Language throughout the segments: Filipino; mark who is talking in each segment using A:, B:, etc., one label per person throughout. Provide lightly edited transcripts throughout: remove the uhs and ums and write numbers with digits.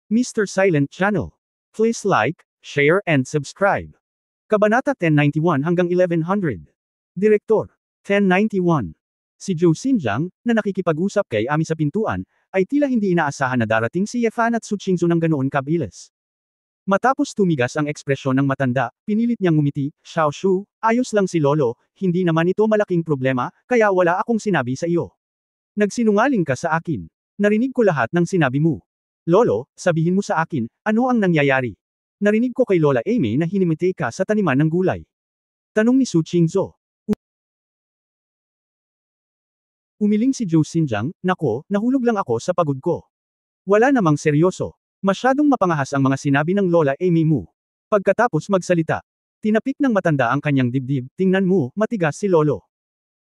A: Mr. Silent Channel. Please like, share and subscribe. Kabanata 1091 hanggang 1100. Direktor. 1091. Si Zhou Xinjiang, na nakikipag-usap kay Ami sa pintuan, ay tila hindi inaasahan na darating si Ye Fan at Su Qingzu ng ganoon kabilis. Matapos tumigas ang ekspresyon ng matanda, pinilit niyang ngumiti, Xiao Shu, ayos lang si Lolo, hindi naman ito malaking problema, kaya wala akong sinabi sa iyo. Nagsinungaling ka sa akin. Narinig ko lahat ng sinabi mo. Lolo, sabihin mo sa akin, ano ang nangyayari? Narinig ko kay Lola Amy na hinimite ka sa taniman ng gulay. Tanong ni Su Qingzu. Umiling si Zhou Xinjiang, nako, nahulog lang ako sa pagod ko. Wala namang seryoso. Masyadong mapangahas ang mga sinabi ng Lola Amy mo. Pagkatapos magsalita, tinapik ng matanda ang kanyang dibdib, tingnan mo, matigas si Lolo.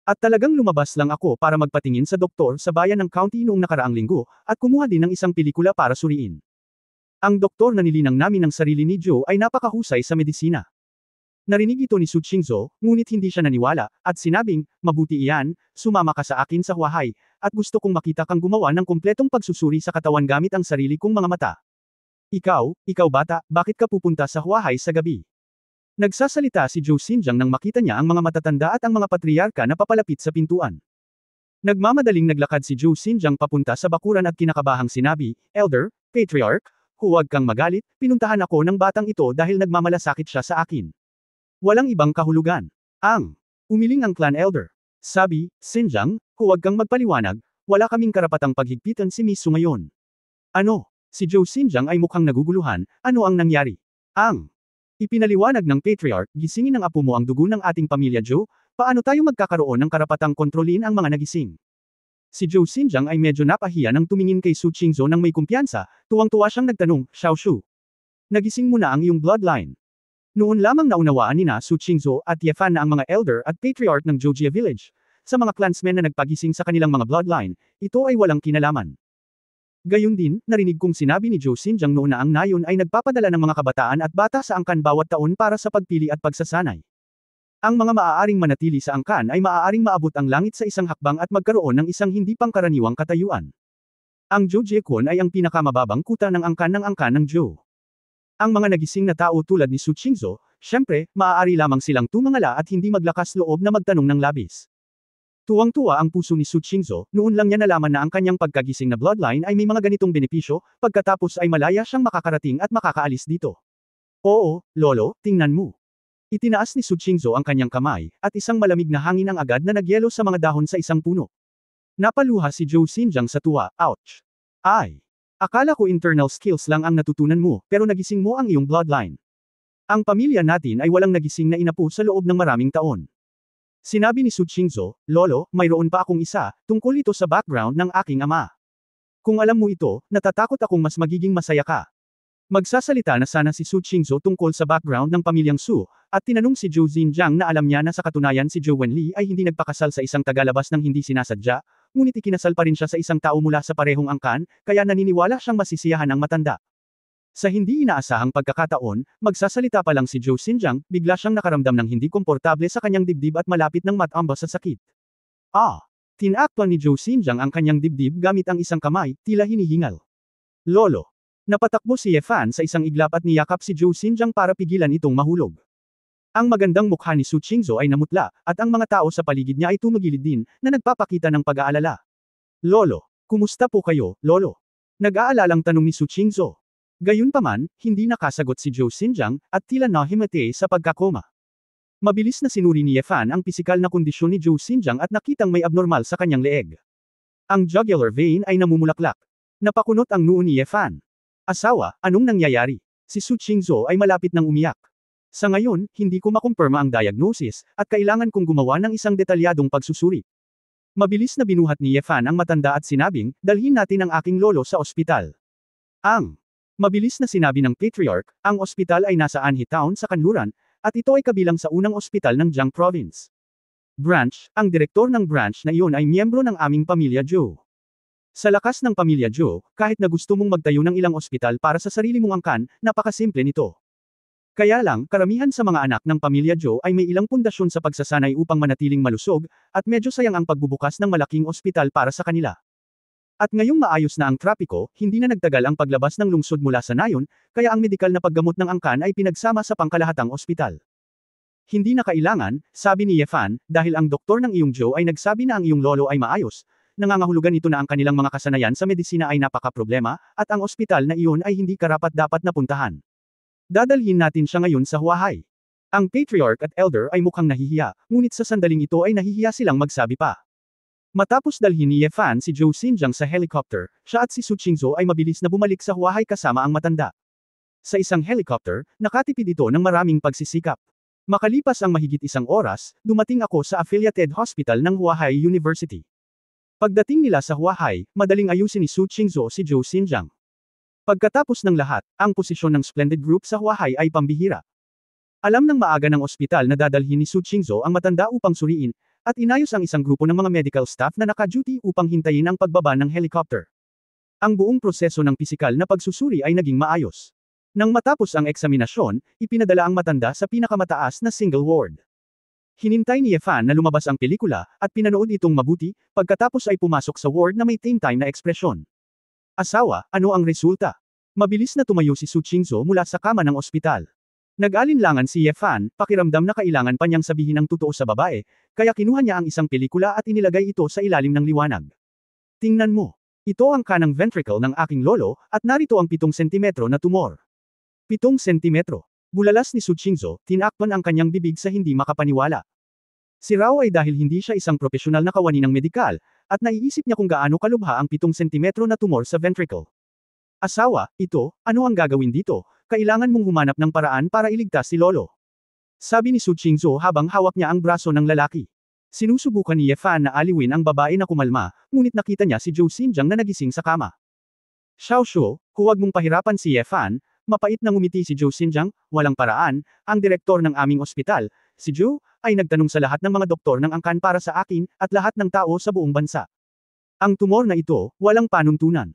A: At talagang lumabas lang ako para magpatingin sa doktor sa bayan ng county noong nakaraang linggo, at kumuha din ng isang pelikula para suriin. Ang doktor na nilinang namin ng sarili ni Joe ay napakahusay sa medisina. Narinig ito ni Su Qingzu, ngunit hindi siya naniwala, at sinabing, mabuti iyan, sumama ka sa akin sa Huahay, at gusto kong makita kang gumawa ng kumpletong pagsusuri sa katawan gamit ang sarili kong mga mata. Ikaw bata, bakit ka pupunta sa Huahay sa gabi? Nagsasalita si Zhou Xinjiang nang makita niya ang mga matatanda at ang mga patriarka na papalapit sa pintuan. Nagmamadaling naglakad si Zhou Xinjiang papunta sa bakuran at kinakabahang sinabi, Elder, Patriarch, huwag kang magalit, pinuntahan ako ng batang ito dahil nagmamalasakit siya sa akin. Walang ibang kahulugan. Umiling ang clan elder. Sabi, Xinjiang, huwag kang magpaliwanag, wala kaming karapatang paghigpitan si Misu ngayon. Ano? Si Zhou Xinjiang ay mukhang naguguluhan, ano ang nangyari? Ipinaliwanag ng patriarch, gisingin ng apo mo ang dugo ng ating pamilya Zhou, paano tayo magkakaroon ng karapatang kontrolin ang mga nagising? Si Zhou Xinjiang ay medyo napahiya nang tumingin kay Su Qingzu nang may kumpiyansa, tuwang-tuwa siyang nagtanong, Xiao Shu. Nagising mo na ang iyong bloodline. Noon lamang naunawaan ni Su Qingzu at Ye Fan na ang mga elder at patriarch ng Zhoujie village, sa mga clansmen na nagpagising sa kanilang mga bloodline, ito ay walang kinalaman. Gayun din, narinig kong sinabi ni Zhou Xinjiang noon na ang nayon ay nagpapadala ng mga kabataan at bata sa angkan bawat taon para sa pagpili at pagsasanay. Ang mga maaaring manatili sa angkan ay maaaring maabot ang langit sa isang hakbang at magkaroon ng isang hindi pangkaraniwang katayuan. Ang Zhoujiekun ay ang pinakamababang kuta ng angkan ng Zhou. Ang mga nagising na tao tulad ni Su Qingzu, syempre, maaari lamang silang tumangala at hindi maglakas loob na magtanong ng labis. Tuwang-tuwa ang puso ni Su Qingzu, noon lang niya nalaman na ang kanyang pagkagising na bloodline ay may mga ganitong benepisyo, pagkatapos ay malaya siyang makakarating at makakaalis dito. Oo, Lolo, tingnan mo. Itinaas ni Su Qingzu ang kanyang kamay, at isang malamig na hangin ang agad na nagyelo sa mga dahon sa isang puno. Napaluha si Zhou Xinjiang sa tuwa, ouch. Akala ko internal skills lang ang natutunan mo, pero nagising mo ang iyong bloodline. Ang pamilya natin ay walang nagising na inapo sa loob ng maraming taon. Sinabi ni Su Qingzu, Lolo, mayroon pa akong isa, tungkol ito sa background ng aking ama. Kung alam mo ito, natatakot akong mas magiging masaya ka. Magsasalita na sana si Su Qingzu tungkol sa background ng pamilyang Su, at tinanong si Zhou Xinjiang na alam niya na sa katunayan si Zhou Wenli ay hindi nagpakasal sa isang tagalabas ng hindi sinasadya, ngunit ikinasal pa rin siya sa isang tao mula sa parehong angkan, kaya naniniwala siyang masisiyahan ang matanda. Sa hindi inaasahang pagkakataon, magsasalita pa lang si Zhou Xinjiang, bigla siyang nakaramdam ng hindi komportable sa kanyang dibdib at malapit ng matamba sa sakit. Tinakpan ni Zhou Xinjiang ang kanyang dibdib gamit ang isang kamay, tila hinihingal. Lolo. Napatakbo si Ye Fan sa isang iglap at niyakap si Zhou Xinjiang para pigilan itong mahulog. Ang magandang mukha ni Su Qingzu ay namutla, at ang mga tao sa paligid niya ay tumagilid din, na nagpapakita ng pag-aalala. Lolo, kumusta po kayo, Lolo? Nag-aalalang tanong ni Su Qingzu. Gayunpaman, hindi nakasagot si Zhou Xinjiang, at tila nahimate sa pagkakoma. Mabilis na sinuri ni Ye Fan ang pisikal na kondisyon ni Zhou Xinjiang at nakitang may abnormal sa kanyang leeg. Ang jugular vein ay namumulaklak. Napakunot ang noo ni Ye Fan. Asawa, anong nangyayari? Si Su Qingzu ay malapit nang umiyak. Sa ngayon, hindi ko makumpirma ang diagnosis, at kailangan kong gumawa ng isang detalyadong pagsusuri. Mabilis na binuhat ni Ye Fan ang matanda at sinabing, dalhin natin ang aking lolo sa ospital. Mabilis na sinabi ng patriarch, ang ospital ay nasa Anhui Town sa kanluran, at ito ay kabilang sa unang ospital ng Jiang Province. Branch, ang direktor ng branch na iyon ay miyembro ng aming pamilya Zhou. Sa lakas ng pamilya Zhou, kahit na gusto mong magtayo ng ilang ospital para sa sarili mong angkan, napakasimple nito. Kaya lang, karamihan sa mga anak ng pamilya Zhou ay may ilang pundasyon sa pagsasanay upang manatiling malusog, at medyo sayang ang pagbubukas ng malaking ospital para sa kanila. At ngayong maayos na ang trapiko, hindi na nagtagal ang paglabas ng lungsod mula sa nayon, kaya ang medikal na paggamot ng angkan ay pinagsama sa pangkalahatang ospital. Hindi na kailangan, sabi ni Yefan, dahil ang doktor ng iyong Joe ay nagsabi na ang iyong lolo ay maayos, nangangahulugan ito na ang kanilang mga kasanayan sa medisina ay napaka-problema, at ang ospital na iyon ay hindi karapat-dapat na puntahan. Dadalhin natin siya ngayon sa Huahay. Ang patriarch at elder ay mukhang nahihiya, ngunit sa sandaling ito ay nahihiya silang magsabi pa. Matapos dalhin ni Yefan si Zhou Xinjiang sa helicopter, siya at si Su Qingzhou ay mabilis na bumalik sa Huahay kasama ang matanda. Sa isang helicopter, nakatipid ito ng maraming pagsisikap. Makalipas ang mahigit isang oras, dumating ako sa affiliated hospital ng Huahay University. Pagdating nila sa Huahay, madaling ayusin ni Su Qingzhou si Zhou Xinjiang. Pagkatapos ng lahat, ang posisyon ng Splendid Group sa Huahay ay pambihira. Alam ng maaga ng ospital na dadalhin ni Su Qingzhou ang matanda upang suriin, at inayos ang isang grupo ng mga medical staff na naka-duty upang hintayin ang pagbaba ng helicopter. Ang buong proseso ng pisikal na pagsusuri ay naging maayos. Nang matapos ang eksaminasyon, ipinadala ang matanda sa pinakamataas na single ward. Hinintay ni Yefan na lumabas ang pelikula, at pinanood itong mabuti, pagkatapos ay pumasok sa ward na may time na ekspresyon. Asawa, ano ang resulta? Mabilis na tumayo si Su Qingzhou mula sa kama ng ospital. Nag-alinlangan si Yefan, pakiramdam na kailangan pa niyang sabihin ang totoo sa babae, kaya kinuha niya ang isang pelikula at inilagay ito sa ilalim ng liwanag. Tingnan mo. Ito ang kanang ventricle ng aking lolo, at narito ang 7 sentimetro na tumor. 7 sentimetro. Bulalas ni Su Qingzhou, tinakpan ang kanyang bibig sa hindi makapaniwala. Si Rao ay dahil hindi siya isang profesional na kawani ng medikal, at naiisip niya kung gaano kalubha ang 7 sentimetro na tumor sa ventricle. Asawa, ano ang gagawin dito? Kailangan mong humanap ng paraan para iligtas si Lolo. Sabi ni Su Qingzhou habang hawak niya ang braso ng lalaki. Sinusubukan ni Yefan na aliwin ang babae na kumalma, ngunit nakita niya si Zhou Xinjiang na nagising sa kama. Xiaoshuo, huwag mong pahirapan si Yefan, mapait na ngumiti si Zhou Xinjiang, walang paraan, ang direktor ng aming ospital, si Zhou, ay nagtanong sa lahat ng mga doktor ng angkan para sa akin, at lahat ng tao sa buong bansa. Ang tumor na ito, walang panuntunan.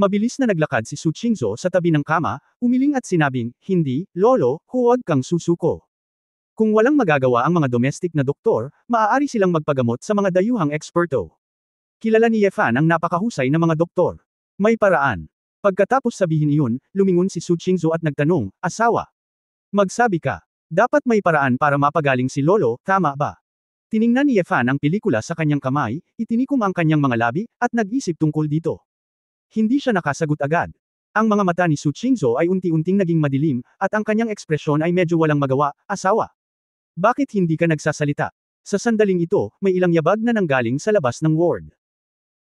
A: Mabilis na naglakad si Su Qingzhou sa tabi ng kama, umiling at sinabing, hindi, Lolo, huwag kang susuko. Kung walang magagawa ang mga domestic na doktor, maaari silang magpagamot sa mga dayuhang eksperto. Kilala ni Yefan ang napakahusay na mga doktor. May paraan. Pagkatapos sabihin iyon, lumingon si Su Qingzhou at nagtanong, asawa. Magsabi ka. Dapat may paraan para mapagaling si Lolo, tama ba? Tiningnan ni Yefan ang pelikula sa kanyang kamay, itinikom ang kanyang mga labi, at nag-isip tungkol dito. Hindi siya nakasagot agad. Ang mga mata ni Su Qingzhou ay unti-unting naging madilim, at ang kanyang ekspresyon ay medyo walang magawa, asawa. Bakit hindi ka nagsasalita? Sa sandaling ito, may ilang yabag na nanggaling sa labas ng ward.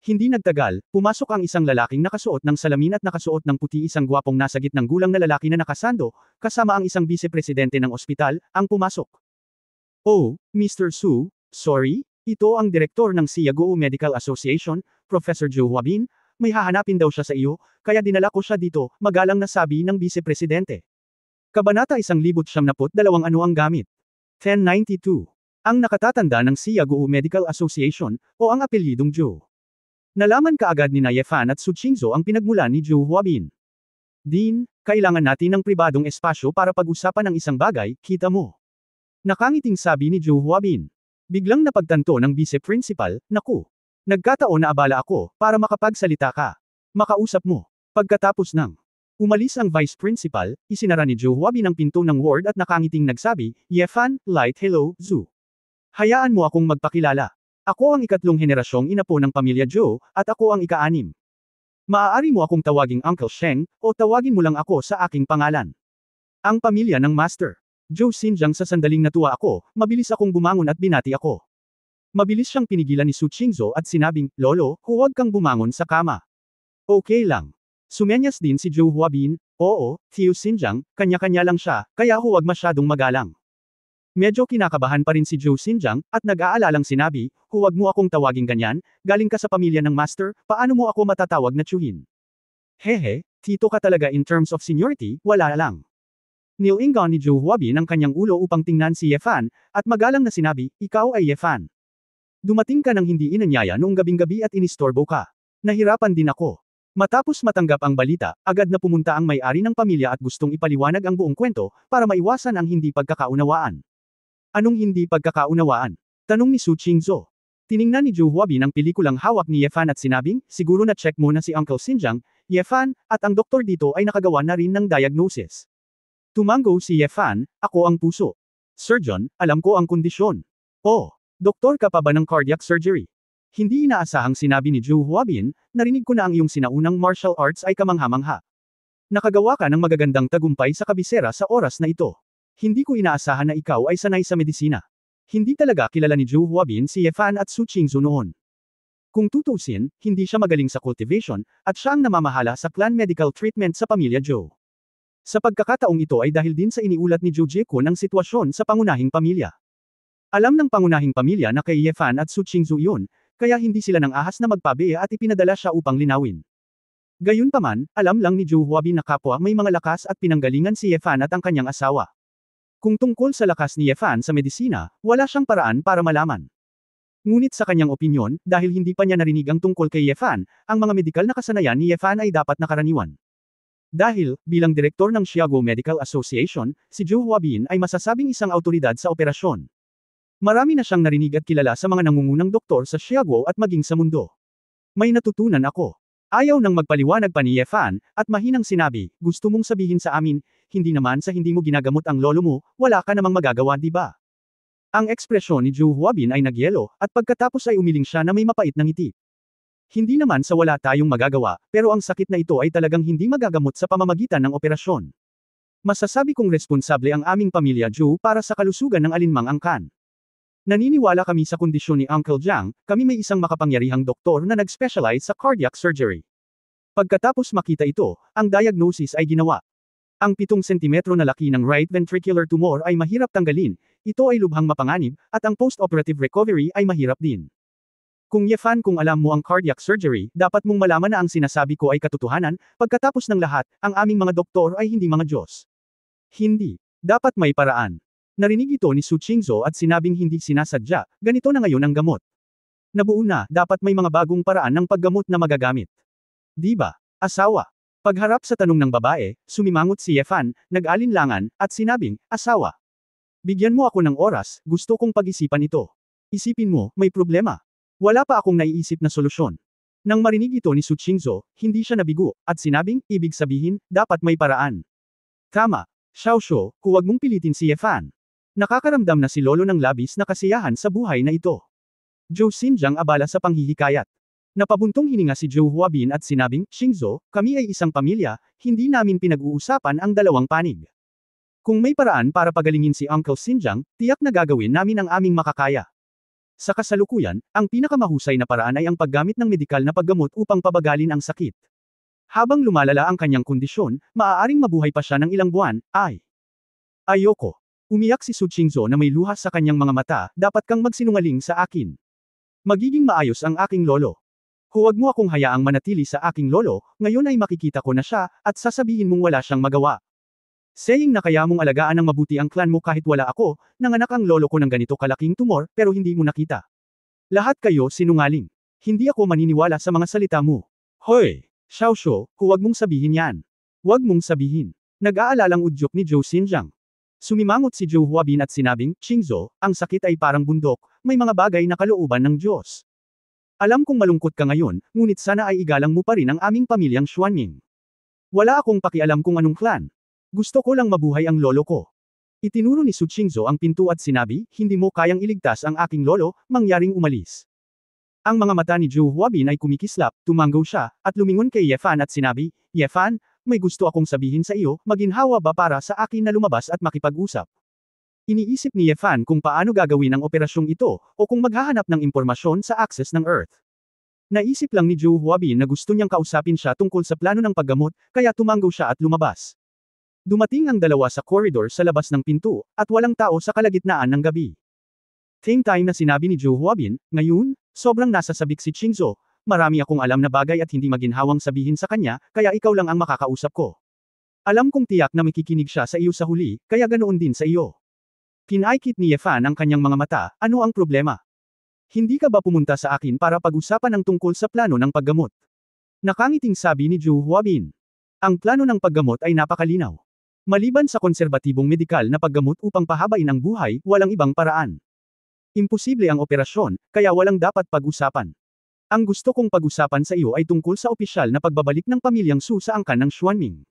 A: Hindi nagtagal, pumasok ang isang lalaking nakasuot ng salamin at nakasuot ng puti, isang gwapong nasa gitnang gulang na lalaki na nakasando, kasama ang isang vice-presidente ng ospital, ang pumasok. Oh, Mr. Su, sorry, ito ang direktor ng Siagoo Medical Association, Professor Zhou Huabin, may hahanapin daw siya sa iyo, kaya dinala ko siya dito, magalang na sabi ng vice-presidente. Kabanata 1972 Ano ang gamit? 1092. Ang nakatatanda ng Siagoo Medical Association, o ang apelyidong Zhou. Nalaman kaagad ni Yefan at Su Qingzhou ang pinagmulan ni Zhou Huabin. Dean, kailangan natin ng pribadong espasyo para pag-usapan ang isang bagay, kita mo. Nakangiting sabi ni Zhou Huabin. Biglang napagtanto ng vice-principal, naku. Nagkataon na abala ako, para makapagsalita ka. Makausap mo. Pagkatapos ng umalis ang vice principal, isinara ni Zhou Huabin ang pinto ng ward at nakangiting nagsabi, Yefan, light hello, Zhu. Hayaan mo akong magpakilala. Ako ang ikatlong henerasyong inapo ng pamilya Zhou, at ako ang ika-6. Maaari mo akong tawaging Uncle Sheng, o tawagin mo lang ako sa aking pangalan. Ang pamilya ng Master. Zhou Xinjiang sa sandaling natuwa ako, mabilis akong bumangon at binati ako. Mabilis siyang pinigilan ni Su Qingzhou at sinabing, Lolo, huwag kang bumangon sa kama. Okay lang. Sumenyas din si Zhou Huabin, oo, Zhou Xinjiang, kanya-kanya lang siya, kaya huwag masyadong magalang. Medyo kinakabahan pa rin si Zhou Xinjiang, at nag-aalalang sinabi, huwag mo akong tawaging ganyan, galing ka sa pamilya ng master, paano mo ako matatawag na tsuhin? Hehe, tito ka talaga in terms of seniority, wala lang. Nilingon ni Zhou Huabin ang kanyang ulo upang tingnan si Yefan, at magalang na sinabi, ikaw ay Yefan. Dumating ka nang hindi inanyaya noong gabing-gabi at inistorbo ka. Nahirapan din ako. Matapos matanggap ang balita, agad na pumunta ang may-ari ng pamilya at gustong ipaliwanag ang buong kwento, para maiwasan ang hindi pagkakaunawaan. Anong hindi pagkakaunawaan? Tanong ni Su Qingzhou. Tiningnan ni Zhou Huabin ang pelikulang hawak ni Yefan at sinabing, siguro na-check mo na si Uncle Xinjiang, Yefan, at ang doktor dito ay nakagawa na rin ng diagnosis. Tumango si Yefan, ako ang puso. Surgeon, alam ko ang kondisyon. Oh, doktor ka pa ba ng cardiac surgery? Hindi inaasahang sinabi ni Zhou Huabin, narinig ko na ang iyong sinaunang martial arts ay kamangha-mangha. Nakagawa ka ng magagandang tagumpay sa kabisera sa oras na ito. Hindi ko inaasahan na ikaw ay sanay sa medisina. Hindi talaga kilala ni Zhou Huabin si Yefan at Su Qingzu noon. Kung tutusin, hindi siya magaling sa cultivation, at siya ang namamahala sa clan medical treatment sa pamilya Zhou. Sa pagkakataong ito ay dahil din sa iniulat ni Zhou Jiequn ang sitwasyon sa pangunahing pamilya. Alam ng pangunahing pamilya na kay Yefan at Su Qingzu iyon, kaya hindi sila nang ahas na magpabe at ipinadala siya upang linawin. Gayunpaman, alam lang ni Zhou Huabin na kapwa may mga lakas at pinanggalingan si Yefan at ang kanyang asawa. Kung tungkol sa lakas ni Yefan sa medisina, wala siyang paraan para malaman. Ngunit sa kanyang opinyon, dahil hindi pa niya narinig ang tungkol kay Yefan, ang mga medikal na kasanayan ni Yefan ay dapat nakaraniwan. Dahil, bilang direktor ng Xiaguo Medical Association, si Zhou Huabin ay masasabing isang autoridad sa operasyon. Marami na siyang narinig at kilala sa mga nangungunang doktor sa Xiaguo at maging sa mundo. May natutunan ako. Ayaw nang magpaliwanag pa ni Yefan, at mahinang sinabi, gusto mong sabihin sa amin, hindi naman sa hindi mo ginagamot ang lolo mo, wala ka namang magagawa di ba? Ang ekspresyon ni Zhou Huabin ay nagyelo, at pagkatapos ay umiling siya na may mapait na ngiti. Hindi naman sa wala tayong magagawa, pero ang sakit na ito ay talagang hindi magagamot sa pamamagitan ng operasyon. Masasabi kong responsable ang aming pamilya Zhou para sa kalusugan ng alinmang angkan. Naniniwala kami sa kondisyon ni Uncle Jiang, kami may isang makapangyarihang doktor na nag-specialize sa cardiac surgery. Pagkatapos makita ito, ang diagnosis ay ginawa. Ang 7 sentimetro na laki ng right ventricular tumor ay mahirap tanggalin, ito ay lubhang mapanganib, at ang post-operative recovery ay mahirap din. Kung Yefan, kung alam mo ang cardiac surgery, dapat mong malaman na ang sinasabi ko ay katotohanan, pagkatapos ng lahat, ang aming mga doktor ay hindi mga Diyos. Hindi. Dapat may paraan. Narinig ito ni Su Qingzu at sinabing hindi sinasadya, ganito na ngayon ang gamot. Nabuo na, dapat may mga bagong paraan ng paggamot na magagamit. Di ba? Asawa. Pagharap sa tanong ng babae, sumimangot si Yefan, nag-alinlangan, at sinabing, asawa. Bigyan mo ako ng oras, gusto kong pag-isipan ito. Isipin mo, may problema. Wala pa akong naiisip na solusyon. Nang marinig ito ni Su Qingzu, hindi siya nabigo, at sinabing, ibig sabihin, dapat may paraan. Tama. Xiaoshu, huwag mong pilitin si Yefan. Nakakaramdam na si Lolo ng labis na kasiyahan sa buhay na ito. Zhou Xinjiang abala sa panghihikayat. Napabuntong hininga si Zhou Huabin at sinabing, Qingzu, kami ay isang pamilya, hindi namin pinag-uusapan ang dalawang panig. Kung may paraan para pagalingin si Uncle Xinjiang, tiyak na gagawin namin ang aming makakaya. Sa kasalukuyan, ang pinakamahusay na paraan ay ang paggamit ng medikal na paggamot upang pabagalin ang sakit. Habang lumalala ang kanyang kondisyon, maaaring mabuhay pa siya ng ilang buwan, ay. Ayoko. Umiyak si Su Qingzu na may luha sa kanyang mga mata, dapat kang magsinungaling sa akin. Magiging maayos ang aking lolo. Huwag mo akong hayaang manatili sa aking lolo, ngayon ay makikita ko na siya, at sasabihin mong wala siyang magawa. Saying na kaya mong alagaan ng mabuti ang clan mo kahit wala ako, nanganak ang lolo ko ng ganito kalaking tumor, pero hindi mo nakita. Lahat kayo sinungaling. Hindi ako maniniwala sa mga salita mo. Hoy! Xiaoshu, huwag mong sabihin yan. Huwag mong sabihin. Nag-aalalang udyok ni Zhou Xinjiang. Sumimangot si Zhou Huabin at sinabing, Qingzu, ang sakit ay parang bundok, may mga bagay na kalooban ng Diyos. Alam kong malungkot ka ngayon, ngunit sana ay igalang mo pa rin ang aming pamilyang Xuanming. Wala akong pakialam kung anong clan. Gusto ko lang mabuhay ang lolo ko. Itinuro ni Su Qingzu ang pinto at sinabi, hindi mo kayang iligtas ang aking lolo, mangyaring umalis. Ang mga mata ni Zhou Huabin ay kumikislap, tumango siya, at lumingon kay Yefan at sinabi, Yefan, may gusto akong sabihin sa iyo, maginhawa ba para sa akin na lumabas at makipag-usap? Iniisip ni Yefan kung paano gagawin ang operasyong ito, o kung maghahanap ng impormasyon sa access ng Earth. Naisip lang ni Zhou Huabin na gusto niyang kausapin siya tungkol sa plano ng paggamot, kaya tumango siya at lumabas. Dumating ang dalawa sa koridor sa labas ng pinto, at walang tao sa kalagitnaan ng gabi. Same time na sinabi ni Zhou Huabin, ngayon, sobrang nasasabik si Qingzu, marami akong alam na bagay at hindi maginhawang sabihin sa kanya, kaya ikaw lang ang makakausap ko. Alam kong tiyak na makikinig siya sa iyo sa huli, kaya ganoon din sa iyo. Kinaikit ni Yefan ang kanyang mga mata, ano ang problema? Hindi ka ba pumunta sa akin para pag-usapan ang tungkol sa plano ng paggamot? Nakangiting sabi ni Zhou Huabin. Ang plano ng paggamot ay napakalinaw. Maliban sa konserbatibong medikal na paggamot upang pahabain ang buhay, walang ibang paraan. Imposible ang operasyon, kaya walang dapat pag-usapan. Ang gusto kong pag-usapan sa iyo ay tungkol sa opisyal na pagbabalik ng pamilyang Su sa angkan ng Xuanming.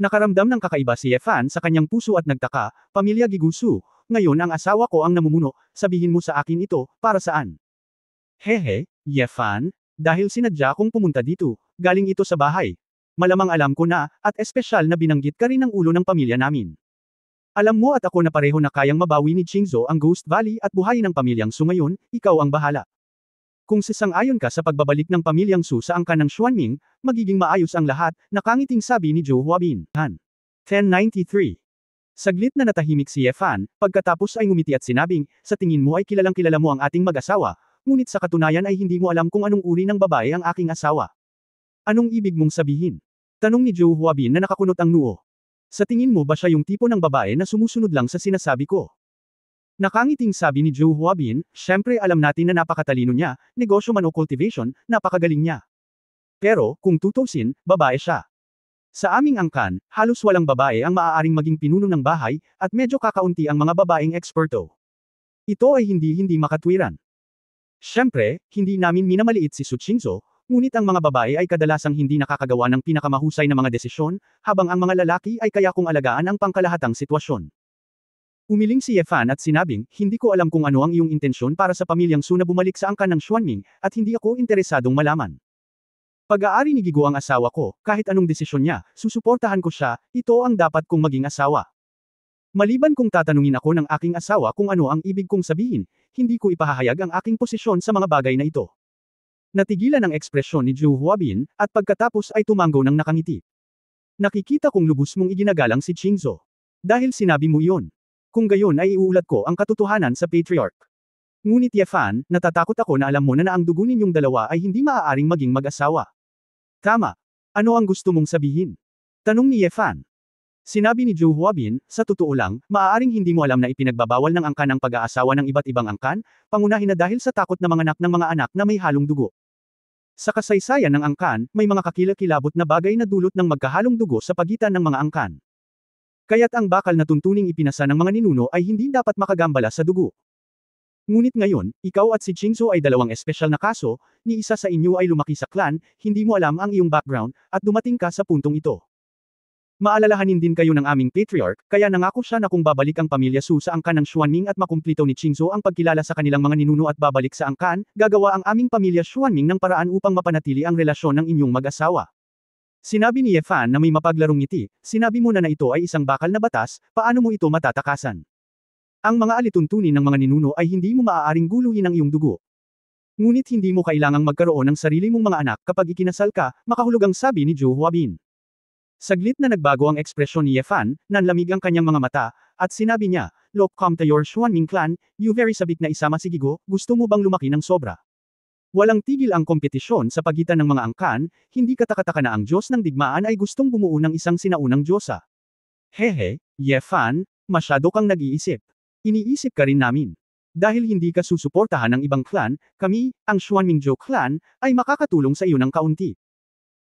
A: Nakaramdam ng kakaiba si Ye Fan sa kanyang puso at nagtaka, pamilya Gigusu, ngayon ang asawa ko ang namumuno, sabihin mo sa akin ito, para saan? Hehe, Ye Fan, dahil sinadya kong pumunta dito, galing ito sa bahay. Malamang alam ko na, at espesyal na binanggit ka rin ng ulo ng pamilya namin. Alam mo at ako na pareho na kayang mabawi ni Qingzhou ang Ghost Valley at buhayin ng pamilyang Su ngayon, ikaw ang bahala. Kung sasang-ayon ka sa pagbabalik ng pamilyang Su sa angkan ng Xuanming, magiging maayos ang lahat, nakangiting sabi ni Zhou Huabin. 1093. Saglit na natahimik si Ye Fan, pagkatapos ay ngumiti at sinabing, sa tingin mo ay kilalang-kilala mo ang ating mag-asawa, ngunit sa katunayan ay hindi mo alam kung anong uri ng babae ang aking asawa. Anong ibig mong sabihin? Tanong ni Zhou Huabin na nakakunot ang noo. Sa tingin mo ba siya yung tipo ng babae na sumusunod lang sa sinasabi ko? Nakangiting sabi ni Zhou Huabin, syempre alam natin na napakatalino niya, negosyo man o cultivation, napakagaling niya. Pero, kung tutusin, babae siya. Sa aming angkan, halos walang babae ang maaaring maging pinuno ng bahay, at medyo kakaunti ang mga babaeng eksperto. Ito ay hindi makatwiran. Syempre, hindi namin minamaliit si Su Qingzhou, ngunit ang mga babae ay kadalasang hindi nakakagawa ng pinakamahusay na mga desisyon, habang ang mga lalaki ay kaya kong alagaan ang pangkalahatang sitwasyon. Umiling si Ye Fan at sinabing, hindi ko alam kung ano ang iyong intensyon para sa pamilyang Su na bumalik sa angkan ng Xuanming, at hindi ako interesadong malaman. Pag-aari ni Gigo ang asawa ko, kahit anong desisyon niya, susuportahan ko siya, ito ang dapat kong maging asawa. Maliban kung tatanungin ako ng aking asawa kung ano ang ibig kong sabihin, hindi ko ipahahayag ang aking posisyon sa mga bagay na ito. Natigilan ang ekspresyon ni Zhou Huabin, at pagkatapos ay tumango ng nakangiti. Nakikita kong lubos mong iginagalang si Qingzhou. Dahil sinabi mo iyon. Kung gayon ay iuulat ko ang katotohanan sa Patriarch. Ngunit Ye Fan, natatakot ako na alam mo na ang dugo ninyong dalawa ay hindi maaaring maging mag-asawa. Tama. Ano ang gusto mong sabihin? Tanong ni Ye Fan. Sinabi ni Zhou Huabin, sa totoo lang, maaaring hindi mo alam na ipinagbabawal ng angkan ang pag-aasawa ng iba't ibang angkan, pangunahin na dahil sa takot na manganak ng mga anak na may halong dugo. Sa kasaysayan ng angkan, may mga kakilakilabot na bagay na dulot ng magkahalong dugo sa pagitan ng mga angkan. Kaya't ang bakal na tuntuning ipinasa ng mga ninuno ay hindi dapat makagambala sa dugo. Ngunit ngayon, ikaw at si Qingzhou ay dalawang espesyal na kaso, ni isa sa inyo ay lumaki sa clan, hindi mo alam ang iyong background, at dumating ka sa puntong ito. Maalalahanin din kayo ng aming patriarch, kaya nangako siya na kung babalik ang pamilya Su sa angkan ng Xuanming at makumplito ni Qingzhou ang pagkilala sa kanilang mga ninuno at babalik sa angkan, gagawa ang aming pamilya Xuanming ng paraan upang mapanatili ang relasyon ng inyong mag-asawa. Sinabi ni Ye Fan na may mapaglarong ngiti, sinabi mo na ito ay isang bakal na batas, paano mo ito matatakasan? Ang mga alituntunin ng mga ninuno ay hindi mo maaaring guluhin ang iyong dugo. Ngunit hindi mo kailangang magkaroon ng sarili mong mga anak kapag ikinasal ka, makahulugang sabi ni Zhou Huabin. Saglit na nagbago ang ekspresyon ni Ye Fan, nanlamig ang kanyang mga mata, at sinabi niya, "Look, come to your Xuanming clan, you very sabik na isama si Gigo, gusto mo bang lumaki ng sobra?" Walang tigil ang kompetisyon sa pagitan ng mga angkan, hindi katakataka na ang Diyos ng digmaan ay gustong bumuo ng isang sinaunang Diyosa. Hehe, Ye Fan, masyado kang nag-iisip. Iniisip ka rin namin. Dahil hindi ka susuportahan ng ibang clan, kami, ang Xuanmingzhou clan, ay makakatulong sa iyo ng kaunti.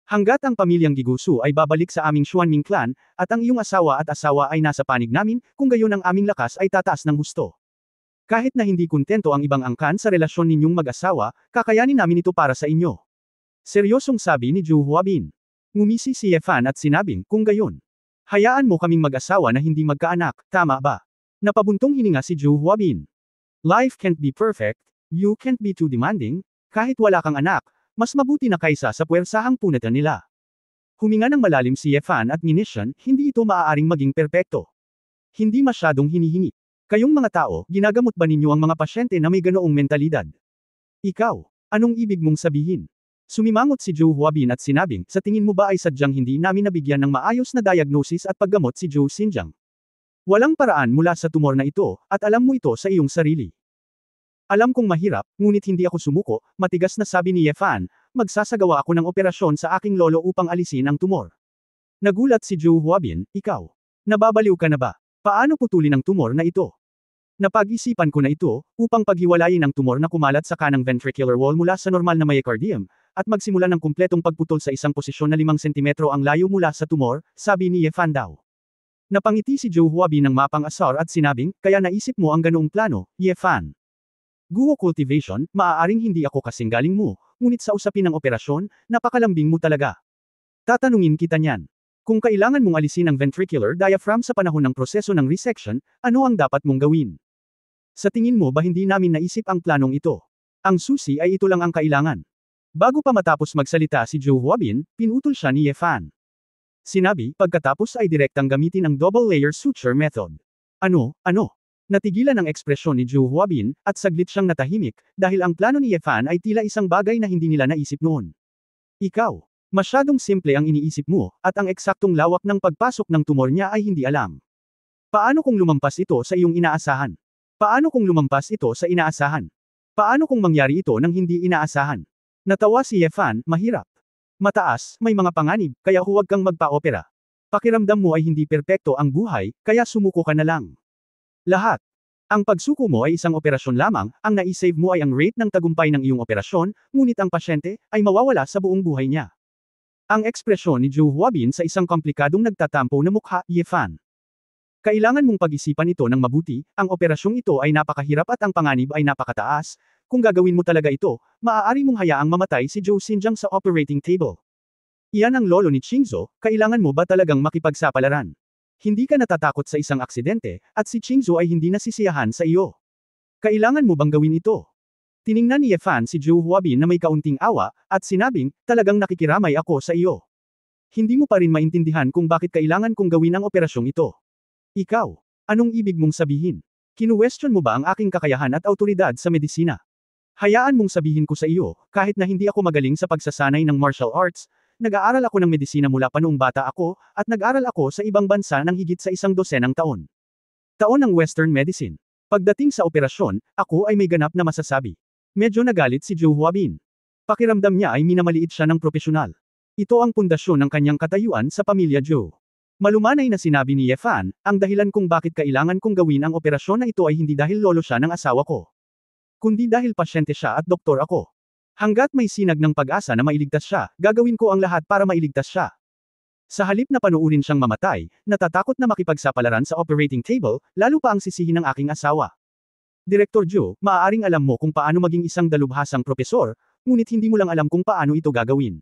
A: Hanggat ang pamilyang Gigusu ay babalik sa aming Xuanming clan, at ang iyong asawa at asawa ay nasa panig namin, kung gayon ang aming lakas ay tataas ng husto. Kahit na hindi kontento ang ibang angkan sa relasyon ninyong mag-asawa, kakayanin namin ito para sa inyo. Seryosong sabi ni Zhou Huabin. Ngumisi si Ye Fan at sinabing, kung gayon. Hayaan mo kaming mag-asawa na hindi magkaanak, tama ba? Napabuntong hininga si Zhou Huabin. Life can't be perfect, you can't be too demanding, kahit wala kang anak, mas mabuti na kaysa sa puwersahang punatan nila. Huminga ng malalim si Ye Fan at ninisyan, hindi ito maaaring maging perpekto. Hindi masyadong hinihingi. Kayong mga tao, ginagamot ba ninyo ang mga pasyente na may ganoong mentalidad? Ikaw, anong ibig mong sabihin? Sumimangot si Zhou Huabin at sinabing, sa tingin mo ba ay sadyang hindi namin nabigyan ng maayos na diagnosis at paggamot si Zhou Xinjiang? Walang paraan mula sa tumor na ito, at alam mo ito sa iyong sarili. Alam kong mahirap, ngunit hindi ako sumuko, matigas na sabi ni Ye Fan, magsasagawa ako ng operasyon sa aking lolo upang alisin ang tumor. Nagulat si Zhou Huabin, ikaw. Nababaliw ka na ba? Paano putulin ang tumor na ito? Napag-isipan ko na ito, upang paghiwalayin ang tumor na kumalat sa kanang ventricular wall mula sa normal na myocardium, at magsimula ng kumpletong pagputol sa isang posisyon na 5 sentimetro ang layo mula sa tumor, sabi ni Ye Fan daw. Napangiti si Zhou Huabin ng mapang-asar at sinabing, kaya naisip mo ang ganoong plano, Ye Fan. Guo cultivation, maaaring hindi ako kasing galing mo, ngunit sa usapin ng operasyon, napakalambing mo talaga. Tatanungin kita niyan. Kung kailangan mong alisin ang ventricular diaphragm sa panahon ng proseso ng resection, ano ang dapat mong gawin? Sa tingin mo ba hindi namin naisip ang planong ito? Ang susi ay ito lang ang kailangan. Bago pa matapos magsalita si Zhou Huabin, pinutol siya ni Ye Fan. Sinabi, pagkatapos ay direktang gamitin ang double layer suture method. Ano? Natigilan ang ekspresyon ni Zhou Huabin, at saglit siyang natahimik, dahil ang plano ni Ye Fan ay tila isang bagay na hindi nila naisip noon. Ikaw, masyadong simple ang iniisip mo, at ang eksaktong lawak ng pagpasok ng tumor niya ay hindi alam. Paano kung lumampas ito sa iyong inaasahan? Paano kung lumampas ito sa inaasahan? Paano kung mangyari ito nang hindi inaasahan? Natawa si Ye Fan, mahirap. Mataas, may mga panganib, kaya huwag kang magpa-opera. Pakiramdam mo ay hindi perpekto ang buhay, kaya sumuko ka na lang. Lahat. Ang pagsuko mo ay isang operasyon lamang, ang naisave mo ay ang rate ng tagumpay ng iyong operasyon, ngunit ang pasyente, ay mawawala sa buong buhay niya. Ang ekspresyon ni Zhou Huabin sa isang komplikadong nagtatampo na mukha, Ye Fan. Kailangan mong pag-isipan ito ng mabuti, ang operasyong ito ay napakahirap at ang panganib ay napakataas, kung gagawin mo talaga ito, maaari mong hayaang mamatay si Zhou Xinjiang sa operating table. Iyan ang lolo ni Qingzhou, kailangan mo ba talagang makipagsapalaran? Hindi ka natatakot sa isang aksidente, at si Qingzhou ay hindi nasisiyahan sa iyo. Kailangan mo bang gawin ito? Tiningnan ni Ye Fan si Zhou Huabin na may kaunting awa, at sinabing, talagang nakikiramay ako sa iyo. Hindi mo pa rin maintindihan kung bakit kailangan kong gawin ang operasyong ito. Ikaw, anong ibig mong sabihin? Kinuwestiyon mo ba ang aking kakayahan at autoridad sa medisina? Hayaan mong sabihin ko sa iyo, kahit na hindi ako magaling sa pagsasanay ng martial arts, nag-aaral ako ng medisina mula pa noong bata ako, at nag-aral ako sa ibang bansa ng higit sa 100 taon. Taon ng Western Medicine. Pagdating sa operasyon, ako ay may ganap na masasabi. Medyo nagalit si Zhou Huabin. Pakiramdam niya ay minamaliit siya ng propesyonal. Ito ang pundasyon ng kanyang katayuan sa pamilya Zhou. Malumanay na sinabi ni Ye Fan, ang dahilan kung bakit kailangan kong gawin ang operasyon na ito ay hindi dahil lolo siya ng asawa ko. Kundi dahil pasyente siya at doktor ako. Hanggat may sinag ng pag-asa na mailigtas siya, gagawin ko ang lahat para mailigtas siya. Sa halip na panuurin siyang mamatay, natatakot na makipagsapalaran sa operating table, lalo pa ang sisihin ng aking asawa. Direktor Zhou, maaaring alam mo kung paano maging isang dalubhasang propesor, ngunit hindi mo lang alam kung paano ito gagawin.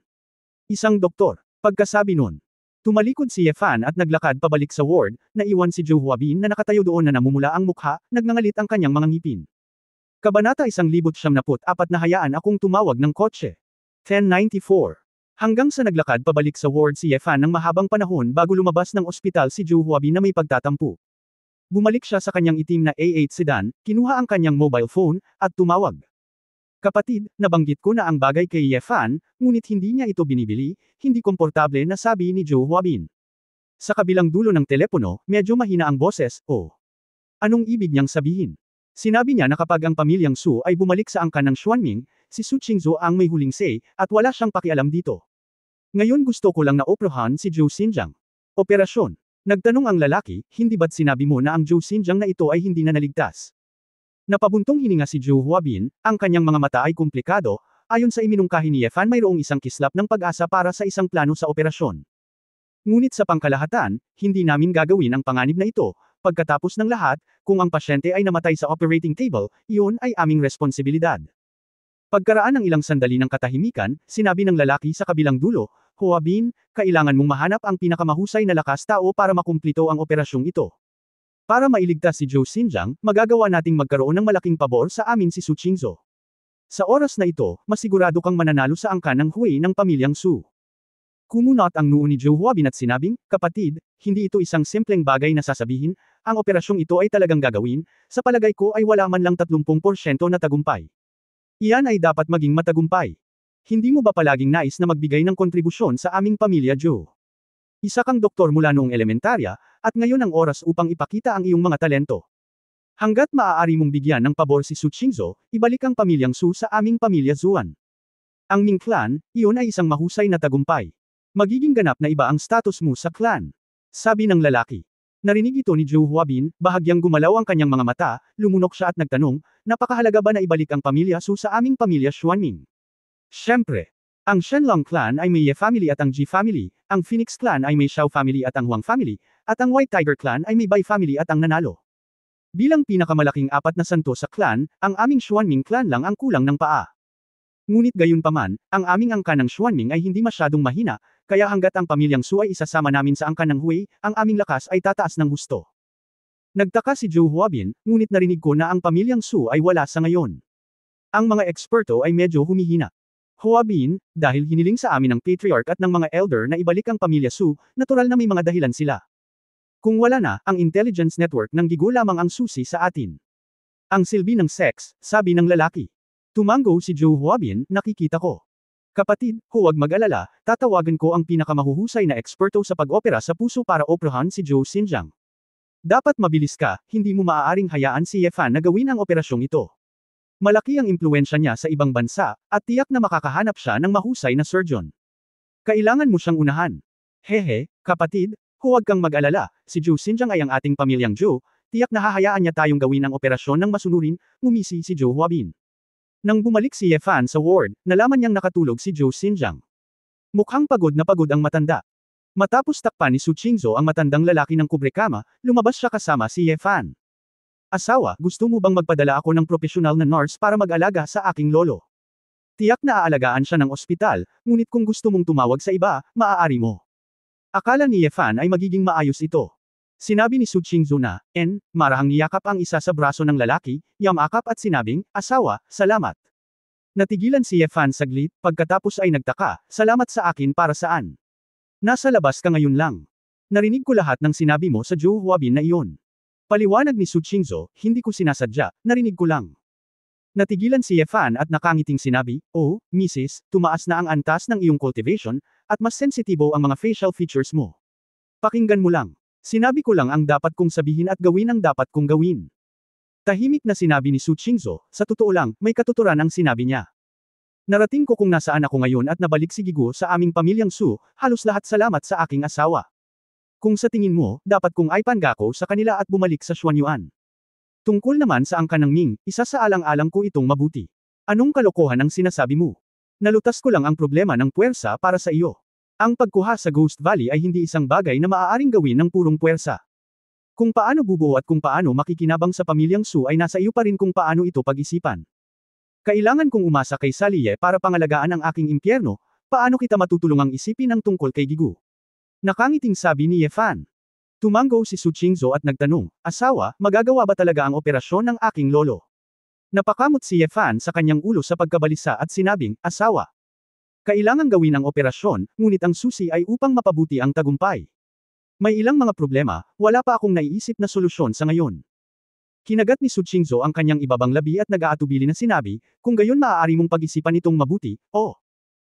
A: Isang doktor. Pagkasabi nun, tumalikod si Ye Fan at naglakad pabalik sa ward, naiwan si Zhou Huabin na nakatayo doon na namumula ang mukha, nagngangalit ang kanyang mga ngipin. Kabanata 1974 na hayaan akong tumawag ng kotse. 1094. Hanggang sa naglakad pabalik sa ward si Ye Fan ng mahabang panahon bago lumabas ng ospital si Zhou Huabin na may pagtatampo. Bumalik siya sa kanyang itim na A8 sedan, kinuha ang kanyang mobile phone, at tumawag. Kapatid, nabanggit ko na ang bagay kay Ye Fan, ngunit hindi niya ito binibili, hindi komportable na sabi ni Zhou Huabin. Sa kabilang dulo ng telepono, medyo mahina ang boses, oh. Anong ibig niyang sabihin? Sinabi niya na kapag ang pamilyang Su ay bumalik sa angkan ng Xuanming, si Su Qingzhou ang may huling say, at wala siyang pakialam dito. Ngayon gusto ko lang na oprohan si Zhou Xinjiang. Operasyon. Nagtanong ang lalaki, hindi ba't sinabi mo na ang Zhou Xinjiang na ito ay hindi na naligtas? Napabuntong hininga si Zhou Huabin, ang kanyang mga mata ay komplikado, ayon sa iminungkahi ni Ye Fan mayroong isang kislap ng pag-asa para sa isang plano sa operasyon. Ngunit sa pangkalahatan, hindi namin gagawin ang panganib na ito. Pagkatapos ng lahat, kung ang pasyente ay namatay sa operating table, iyon ay aming responsibilidad. Pagkaraan ng ilang sandali ng katahimikan, sinabi ng lalaki sa kabilang dulo, Huabin, kailangan mong mahanap ang pinakamahusay na lakas tao para makumplito ang operasyong ito. Para mailigtas si Zhou Xinjiang, magagawa nating magkaroon ng malaking pabor sa amin si Su Qingzhou. Sa oras na ito, masigurado kang mananalo sa angkan ng Hui ng pamilyang Su. Kumunot ang noo ni Zhou Huabin at sinabing, kapatid, hindi ito isang simpleng bagay na sasabihin, ang operasyong ito ay talagang gagawin, sa palagay ko ay wala man lang 30% na tagumpay. Iyan ay dapat maging matagumpay. Hindi mo ba palaging nais na magbigay ng kontribusyon sa aming pamilya Zhou? Isa kang doktor mula noong elementarya, at ngayon ang oras upang ipakita ang iyong mga talento. Hanggat maaari mong bigyan ng pabor si Su Qingzhou, ibalik ang pamilyang Su sa aming pamilya Zuan. Ang Ming clan, iyon ay isang mahusay na tagumpay. Magiging ganap na iba ang status mo sa clan. Sabi ng lalaki. Narinig ito ni Zhou Huabin, bahagyang gumalaw ang kanyang mga mata, lumunok siya at nagtanong, napakahalaga ba na ibalik ang pamilya Su sa aming pamilya Xuanming? Siyempre. Ang Shenlong clan ay may Ye family at ang Ji family, ang Phoenix clan ay may Xiao family at ang Huang family, at ang White Tiger clan ay may Bai family at ang Nanalo. Bilang pinakamalaking apat na santo sa clan, ang aming Xuanming clan lang ang kulang ng paa. Ngunit gayunpaman, ang aming angkan ng Xuanming ay hindi masyadong mahina, kaya hanggat ang pamilyang Su ay isasama namin sa angkan ng Hui, ang aming lakas ay tataas ng husto. Nagtaka si Zhou Huabin, ngunit narinig ko na ang pamilyang Su ay wala sa ngayon. Ang mga eksperto ay medyo humihina. Huabin, dahil hiniling sa amin ng patriarch at ng mga elder na ibalik ang pamilya Su, natural na may mga dahilan sila. Kung wala na, ang intelligence network ng Gigo lamang ang susi sa atin. Ang silbi ng sex, sabi ng lalaki. Tumango si Zhou Huabin, nakikita ko. Kapatid, huwag mag-alala, tatawagan ko ang pinakamahuhusay na eksperto sa pag-opera sa puso para operahan si Zhou Xinjiang. Dapat mabilis ka, hindi mo maaaring hayaan si Ye Fan na gawin ang operasyong ito. Malaki ang impluensya niya sa ibang bansa, at tiyak na makakahanap siya ng mahusay na surgeon. Kailangan mo siyang unahan. Hehe, kapatid, huwag kang mag-alala, si Zhou Xinjiang ay ang ating pamilyang Zhou, tiyak na hahayaan niya tayong gawin ang operasyon ng masunurin, ngumisi si Zhou Huabin. Nang bumalik si Ye Fan sa ward, nalaman niyang nakatulog si Zhou Xinjiang. Mukhang pagod na pagod ang matanda. Matapos takpan ni Su Qingzhou ang matandang lalaki ng kubrekama, lumabas siya kasama si Ye Fan. Asawa, gusto mo bang magpadala ako ng profesional na nurse para mag-alaga sa aking lolo? Tiyak na aalagaan siya ng ospital, ngunit kung gusto mong tumawag sa iba, maaari mo. Akala ni Ye Fan ay magiging maayos ito. Sinabi ni Su Qingzhou na, marahang niyakap ang isa sa braso ng lalaki, yamakap at sinabing, asawa, salamat. Natigilan si Ye Fan saglit, pagkatapos ay nagtaka, salamat sa akin para saan? Nasa labas ka ngayon lang. Narinig ko lahat ng sinabi mo sa Zhou Huabin na iyon. Paliwanag ni Su Qingzhou, hindi ko sinasadya, narinig ko lang. Natigilan si Ye Fan at nakangiting sinabi, oh, Mrs., tumaas na ang antas ng iyong cultivation, at mas sensitibo ang mga facial features mo. Pakinggan mo lang. Sinabi ko lang ang dapat kong sabihin at gawin ang dapat kong gawin. Tahimik na sinabi ni Su Qingzhou, sa totoo lang, may katuturan ang sinabi niya. Narating ko kung nasaan ako ngayon at nabalik si Gigo sa aming pamilyang Su, halos lahat salamat sa aking asawa. Kung sa tingin mo, dapat kong ipangako sa kanila at bumalik sa Xuanyuan. Tungkol naman sa angkan ng Ming, isa sa alang-alang ko itong mabuti. Anong kalokohan ang sinasabi mo? Nalutas ko lang ang problema ng puwersa para sa iyo. Ang pagkuha sa Ghost Valley ay hindi isang bagay na maaaring gawin ng purong puwersa. Kung paano bubuo at kung paano makikinabang sa pamilyang Su ay nasa iyo pa rin kung paano ito pag-isipan. Kailangan kong umasa kay Saliye para pangalagaan ang aking impyerno, paano kita matutulungang isipin ang tungkol kay Gigu? Nakangiting sabi ni Ye Fan. Tumango si Su Qingzhou at nagtanong, asawa, magagawa ba talaga ang operasyon ng aking lolo? Napakamot si Ye Fan sa kanyang ulo sa pagkabalisa at sinabing, asawa. Kailangang gawin ang operasyon, ngunit ang susi ay upang mapabuti ang tagumpay. May ilang mga problema, wala pa akong naiisip na solusyon sa ngayon. Kinagat ni Su Qingzhou ang kanyang ibabang labi at nag-aatubili na sinabi, kung gayon maaari mong pag-isipan itong mabuti,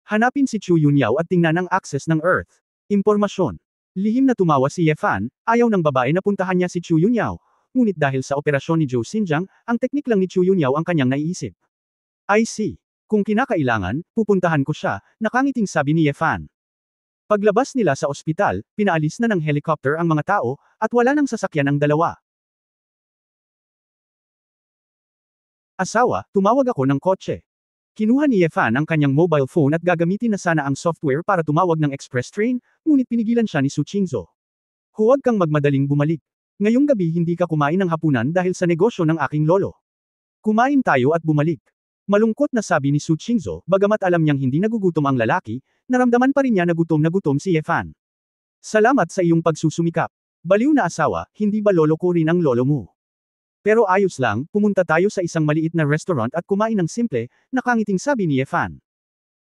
A: hanapin si Chu Yunyao at tingnan ang access ng Earth. Impormasyon. Lihim na tumawa si Ye Fan, ayaw ng babae na puntahan niya si Chu Yunyao, ngunit dahil sa operasyon ni Zhou Xinjiang, ang teknik lang ni Chu Yunyao ang kanyang naiisip. I see. Kung kinakailangan, pupuntahan ko siya, nakangiting sabi ni Ye Fan. Paglabas nila sa ospital, pinaalis na ng helicopter ang mga tao, at wala nang sasakyan ang dalawa. Asawa, tumawag ako ng kotse. Kinuha ni Ye Fan ang kanyang mobile phone at gagamitin na sana ang software para tumawag ng express train, ngunit pinigilan siya ni Su Qingzhou. Huwag kang magmadaling bumalik. Ngayong gabi hindi ka kumain ng hapunan dahil sa negosyo ng aking lolo. Kumain tayo at bumalik. Malungkot na sabi ni Su Qingzhou, bagamat alam niyang hindi nagugutom ang lalaki, naramdaman pa rin niya na gutom si Ye Fan. Salamat sa iyong pagsusumikap. Baliw na asawa, hindi ba lolo ko rin ang lolo mo? Pero ayos lang, pumunta tayo sa isang maliit na restaurant at kumain ng simple, nakangiting sabi ni Ye Fan.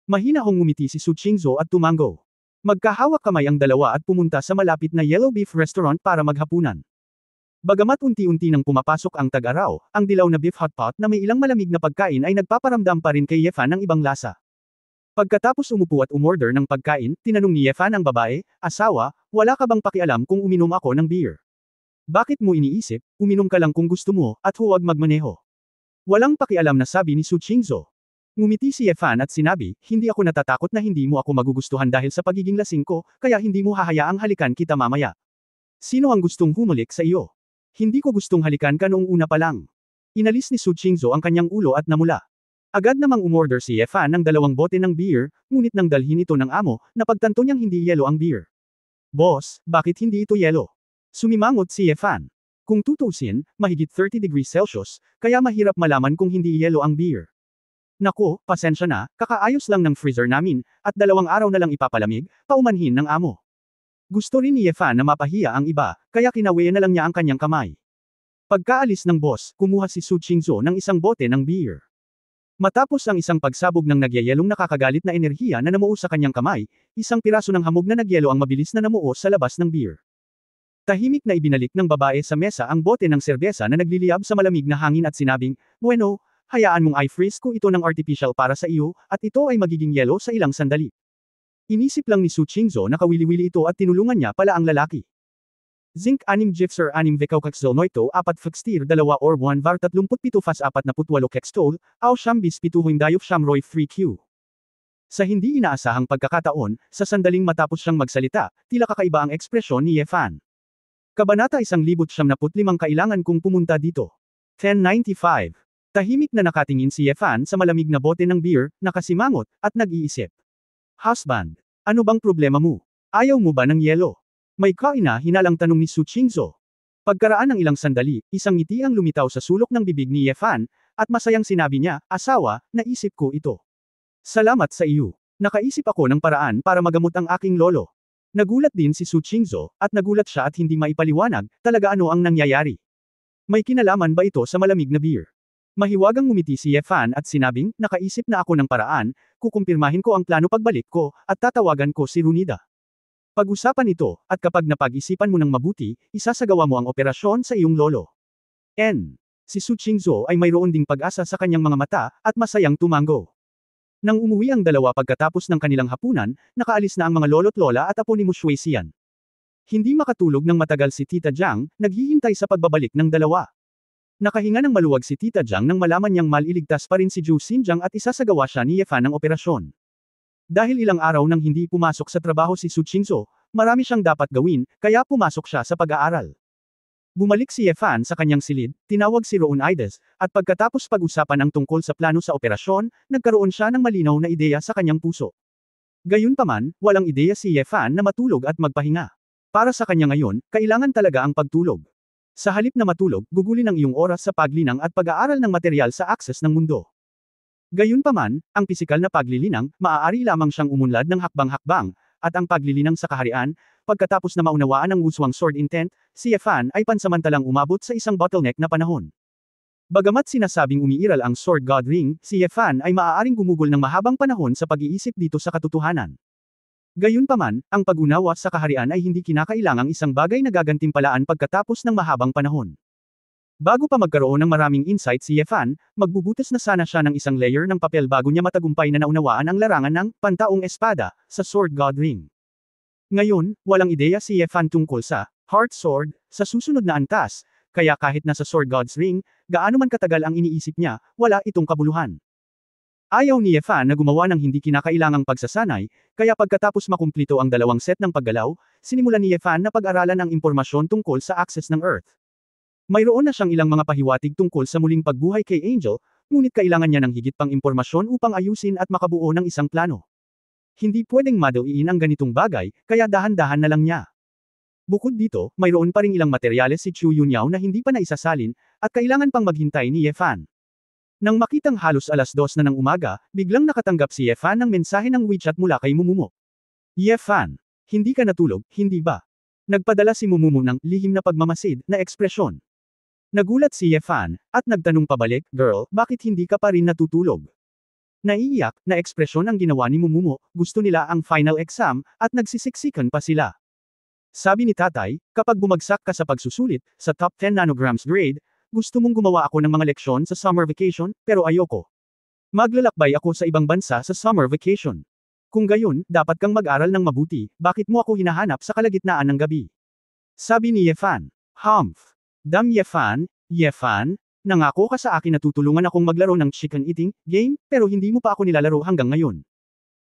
A: Mahinahong ngumiti si Su Qingzhou at tumango. Magkahawak kamay ang dalawa at pumunta sa malapit na Yellow Beef Restaurant para maghapunan. Bagamat unti-unti nang pumapasok ang tag-araw, ang dilaw na beef hot pot na may ilang malamig na pagkain ay nagpaparamdam pa rin kay Ye Fan ng ibang lasa. Pagkatapos umupo at umorder ng pagkain, tinanong ni Ye Fan ang babae, asawa, wala ka bang pakialam kung uminom ako ng beer? Bakit mo iniisip, uminom ka lang kung gusto mo, at huwag magmaneho? Walang pakialam na sabi ni Su Qingzhou. Ngumiti si Ye Fan at sinabi, hindi ako natatakot na hindi mo ako magugustuhan dahil sa pagiging lasing ko, kaya hindi mo hahayaang halikan kita mamaya. Sino ang gustong humulik sa iyo? Hindi ko gustong halikan ka noong una pa lang. Inalis ni Su Qingzhou ang kanyang ulo at namula. Agad namang umorder si Ye Fan ng 2 bote ng beer, ngunit nang dalhin ito ng amo, napagtanto niyang hindi yelo ang beer. Boss, bakit hindi ito yelo? Sumimangot si Ye Fan. Kung tutuusin, mahigit 30 degrees Celsius, kaya mahirap malaman kung hindi yelo ang beer. Naku, pasensya na, kakaayos lang ng freezer namin, at 2 araw na lang ipapalamig, paumanhin ng amo. Gusto rin ni Yefan na mapahiya ang iba, kaya kinawian na lang niya ang kanyang kamay. Pagkaalis ng boss, kumuha si Su Qingzhou ng isang bote ng beer. Matapos ang isang pagsabog ng nagyayelong nakakagalit na enerhiya na namuo sa kanyang kamay, isang piraso ng hamog na nagyelo ang mabilis na namuo sa labas ng beer. Tahimik na ibinalik ng babae sa mesa ang bote ng serbesa na nagliliyab sa malamig na hangin at sinabing, "Bueno, hayaan mong i-freeze ko ito ng artificial para sa iyo, at ito ay magiging yelo sa ilang sandali." Inisip lang ni Su Qingzhou na kawili-wili ito at tinulungan niya pala ang lalaki. Zinc 6 Gipser 6 Vekaukakzol Noito 4 Fextir 2 or 1 Var 37 Fas 48 Kextol, Aw Shambis 7 Dayuf Shamroy 3Q. Sa hindi inaasahang pagkakataon, sa sandaling matapos siyang magsalita, tila kakaiba ang ekspresyon ni Yefan. Kabanata 1075 kailangan kong pumunta dito. 1095. Tahimik na nakatingin si Yefan sa malamig na bote ng beer, nakasimangot, at nag-iisip. Husband, ano bang problema mo? Ayaw mo ba ng yelo? May kaina-hinalang tanong ni Su Qingzhou. Pagkaraan ng ilang sandali, isang ngiti ang lumitaw sa sulok ng bibig ni Yefan, at masayang sinabi niya, "Asawa, naisip ko ito. Salamat sa iyo. Nakaisip ako ng paraan para magamot ang aking lolo." Nagulat din si Su Qingzhou, at nagulat siya at hindi maipaliwanag, talaga ano ang nangyayari. May kinalaman ba ito sa malamig na beer? Mahiwagang ngumiti si Yefan at sinabing, "Nakaisip na ako ng paraan, kukumpirmahin ko ang plano pagbalik ko, at tatawagan ko si Runida. Pag-usapan ito, at kapag napag-isipan mo ng mabuti, isasagawa mo ang operasyon sa iyong lolo." Si Su Qingzhou ay mayroon ding pag-asa sa kanyang mga mata, at masayang tumango. Nang umuwi ang dalawa pagkatapos ng kanilang hapunan, nakaalis na ang mga lolo't lola at apo ni Mu Shuixian. Hindi makatulog ng matagal si Tita Jiang, naghihintay sa pagbabalik ng dalawa. Nakahinga ng maluwag si Tita Jiang nang malaman niyang maliligtas pa rin si Zhou Xinjiang at isasagawa siya ni Yefan ng operasyon. Dahil ilang araw nang hindi pumasok sa trabaho si Su Qingzhou, marami siyang dapat gawin, kaya pumasok siya sa pag-aaral. Bumalik si Yefan sa kanyang silid, tinawag si Roon Ides, at pagkatapos pag-usapan ang tungkol sa plano sa operasyon, nagkaroon siya ng malinaw na ideya sa kanyang puso. Gayunpaman, walang ideya si Yefan na matulog at magpahinga. Para sa kanya ngayon, kailangan talaga ang pagtulog. Sa halip na matulog, gugulin ang iyong oras sa paglinang at pag-aaral ng material sa akses ng mundo. Gayunpaman, ang pisikal na paglilinang, maaari lamang siyang umunlad ng hakbang-hakbang, at ang paglilinang sa kaharian, pagkatapos na maunawaan ang wuswang sword intent, si Yefan ay pansamantalang umabot sa isang bottleneck na panahon. Bagamat sinasabing umiiral ang Sword God Ring, si Yefan ay maaaring gumugol ng mahabang panahon sa pag-iisip dito sa katotohanan. Gayunpaman, ang pag-unawa sa kaharian ay hindi kinakailangang isang bagay na gagantimpalaan pagkatapos ng mahabang panahon. Bago pa magkaroon ng maraming insight si Yefan, magbubutas na sana siya ng isang layer ng papel bago niya matagumpay na naunawaan ang larangan ng pantaong espada sa Sword God Ring. Ngayon, walang ideya si Yefan tungkol sa Heart Sword sa susunod na antas, kaya kahit nasa Sword God's Ring, gaano man katagal ang iniisip niya, wala itong kabuluhan. Ayaw ni Yefan na gumawa ng hindi kinakailangang pagsasanay, kaya pagkatapos makumplito ang dalawang set ng paggalaw, sinimulan ni Yefan na pag-aralan ang impormasyon tungkol sa access ng Earth. Mayroon na siyang ilang mga pahiwatig tungkol sa muling pagbuhay kay Angel, ngunit kailangan niya ng higit pang impormasyon upang ayusin at makabuo ng isang plano. Hindi pwedeng madaliin ang ganitong bagay, kaya dahan-dahan na lang niya. Bukod dito, mayroon pa ring ilang materyales si Chu Yunyao na hindi pa naisasalin, at kailangan pang maghintay ni Yefan. Nang makitang halos 2:00 na ng umaga, biglang nakatanggap si Yefan ng mensahe ng WeChat mula kay Mumumo. "Yefan, hindi ka natulog, hindi ba?" Nagpadala si Mumumo ng lihim na pagmamasid na ekspresyon. Nagulat si Yefan, at nagtanong pabalik, "Girl, bakit hindi ka pa rin natutulog?" Naiiyak na ekspresyon ang ginawa ni Mumumo, gusto nila ang final exam, at nagsisiksikan pa sila. Sabi ni tatay, "Kapag bumagsak ka sa pagsusulit, sa top 10 nanograms grade, gusto mong gumawa ako ng mga leksyon sa summer vacation, pero ayoko. Maglalakbay ako sa ibang bansa sa summer vacation. Kung gayon, dapat kang mag-aral ng mabuti, bakit mo ako hinahanap sa kalagitnaan ng gabi?" Sabi ni Yefan. "Humph. Dam Yefan, nangako ka sa akin na tutulungan akong maglaro ng chicken eating game, pero hindi mo pa ako nilalaro hanggang ngayon.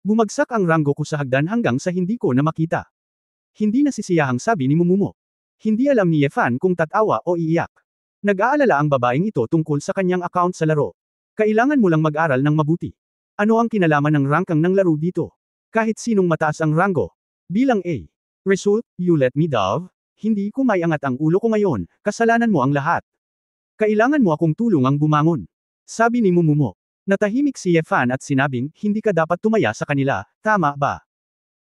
A: Bumagsak ang ranggo ko sa hagdan hanggang sa hindi ko na makita." Hindi nasisiyahang sabi ni Mumumo. Hindi alam ni Yefan kung tatawa o iiyak. Nag-aalala ang babaeng ito tungkol sa kanyang account sa laro. Kailangan mo lang mag-aral ng mabuti. Ano ang kinalaman ng rangkang ng laro dito? Kahit sinong mataas ang ranggo. Bilang A. Result, you let me dove. hindi ko maiangat ang ulo ko ngayon, kasalanan mo ang lahat. Kailangan mo akong tulungang bumangon. Sabi ni Momomo. Natahimik si Yefan at sinabing, hindi ka dapat tumaya sa kanila, tama ba?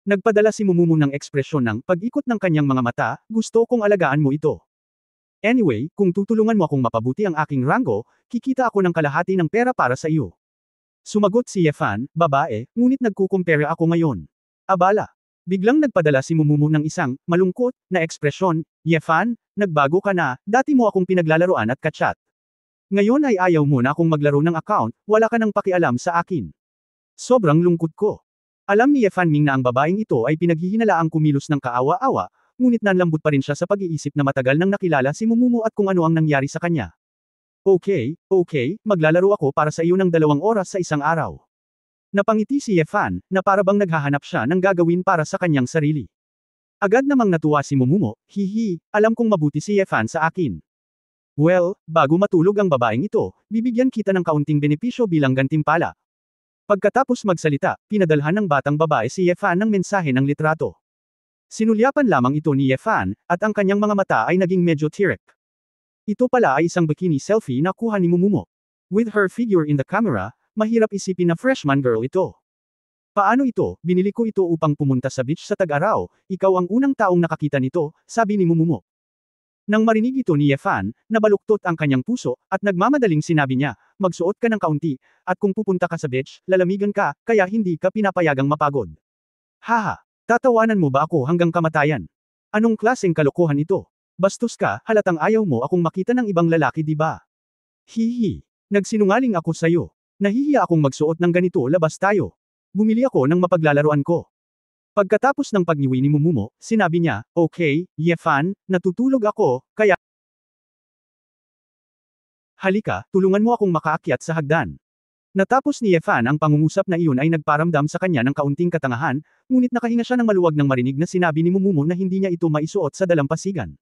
A: Nagpadala si Momomo ng ekspresyon ng pag-ikot ng kanyang mga mata, gusto kong alagaan mo ito. Anyway, kung tutulungan mo akong mapabuti ang aking ranggo, kikita ako ng kalahati ng pera para sa iyo. Sumagot si Yefan, babae, ngunit nagkukumpere ako ngayon. Abala. Biglang nagpadala si Momomo ng isang, malungkot, na ekspresyon, Yefan, nagbago ka na, dati mo akong pinaglalaroan at kachat. Ngayon ay ayaw mo na akong maglaro ng account, wala ka nang pakialam sa akin. Sobrang lungkot ko. Alam ni Yefan Ming na ang babaeng ito ay pinaghihinalaang kumilos ng kaawa-awa, ngunit nanlambot pa rin siya sa pag-iisip na matagal nang nakilala si Momomo at kung ano ang nangyari sa kanya. Okay, maglalaro ako para sa iyo ng 2 oras sa isang araw. Napangiti si Yefan, na parabang naghahanap siya ng gagawin para sa kanyang sarili. Agad namang natuwa si Momomo, hihi, alam kong mabuti si Yefan sa akin. Well, bago matulog ang babaeng ito, bibigyan kita ng kaunting benepisyo bilang gantimpala. Pagkatapos magsalita, pinadalhan ng batang babae si Yefan ng mensahe ng litrato. Sinulyapan lamang ito ni Yefan, at ang kanyang mga mata ay naging medyo tirek. Ito pala ay isang bikini selfie na kuha ni Momomo. With her figure in the camera, mahirap isipin na freshman girl ito. Paano ito? Binili ko ito upang pumunta sa beach sa tag-araw, ikaw ang unang taong nakakita nito, sabi ni Momomo. Nang marinig ito ni Yefan, nabaluktot ang kanyang puso, at nagmamadaling sinabi niya, magsuot ka ng kaunti, at kung pupunta ka sa beach, lalamigan ka, kaya hindi ka pinapayagang mapagod. Haha, tatawanan mo ba ako hanggang kamatayan? Anong klaseng kalokohan ito? Bastos ka, halatang ayaw mo akong makita ng ibang lalaki di ba? Hihi, nagsinungaling ako sa'yo. Nahihiya akong magsuot ng ganito labas tayo. Bumili ako ng mapaglalaruan ko. Pagkatapos ng pagniwi ni Momomo, sinabi niya, okay, Yefan, natutulog ako, kaya halika, tulungan mo akong makaakyat sa hagdan. Natapos ni Yefan ang pangungusap na iyon ay nagparamdam sa kanya ng kaunting katangahan, ngunit nakahinga siya ng maluwag nang marinig na sinabi ni Momomo na hindi niya ito maisuot sa dalampasigan.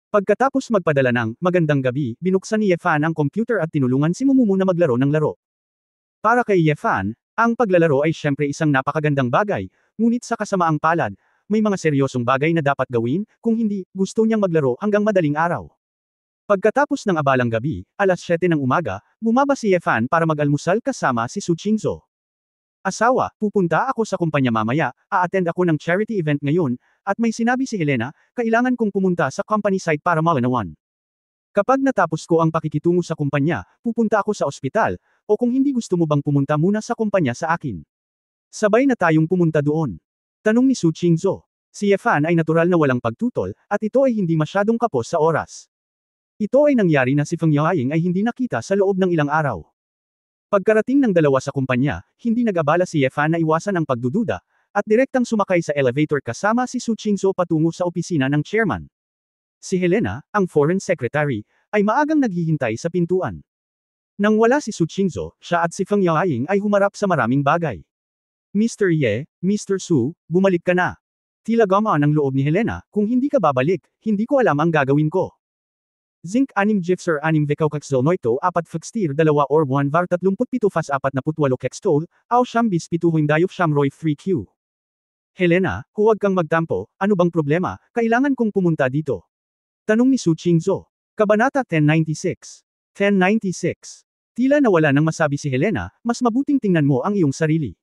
A: Pagkatapos magpadala ng magandang gabi, binuksan ni Yefan ang computer at tinulungan si Momomo na maglaro ng laro. Para kay Yefan, ang paglalaro ay syempre isang napakagandang bagay, ngunit sa kasamaang palad, may mga seryosong bagay na dapat gawin, kung hindi, gusto niyang maglaro hanggang madaling araw. Pagkatapos ng abalang gabi, alas 7 ng umaga, bumaba si Yefan para mag-almusal kasama si Su Qingzhou. Asawa, pupunta ako sa kumpanya mamaya, a-attend ako ng charity event ngayon, at may sinabi si Helena, kailangan kong pumunta sa company site para malinawan. Kapag natapos ko ang pakikitungo sa kumpanya, pupunta ako sa ospital, o kung hindi gusto mo bang pumunta muna sa kumpanya sa akin. Sabay na tayong pumunta doon. Tanong ni Su Qingzhou. Si Yefan ay natural na walang pagtutol, at ito ay hindi masyadong kapos sa oras. Ito ay nangyari na si Feng Yaoying ay hindi nakita sa loob ng ilang araw. Pagkarating ng dalawa sa kumpanya, hindi nag-abala si Yefan na iwasan ang pagdududa, at direktang sumakay sa elevator kasama si Su Qingzhou patungo sa opisina ng chairman. Si Helena, ang foreign secretary, ay maagang naghihintay sa pintuan. Nang wala si Su Qingzhou, siya at si Feng Yaoying ay humarap sa maraming bagay. Mr. Ye, Mr. Su, bumalik ka na. Tila gamaan ang loob ni Helena, kung hindi ka babalik, hindi ko alam ang gagawin ko. Zinc 6 Gifser 6 Vekaw Kaxel Noito 4 Fextir 2 or 1 Var 37 Fas 48 Kextol, Aw Shambis 7 Dayok Shamroy 3Q. Helena, huwag kang magtampo, ano bang problema, kailangan kong pumunta dito. Tanong ni Su Qingzhou. Kabanata 1096. 1096. Tila nawala nang masabi si Helena, mas mabuting tingnan mo ang iyong sarili.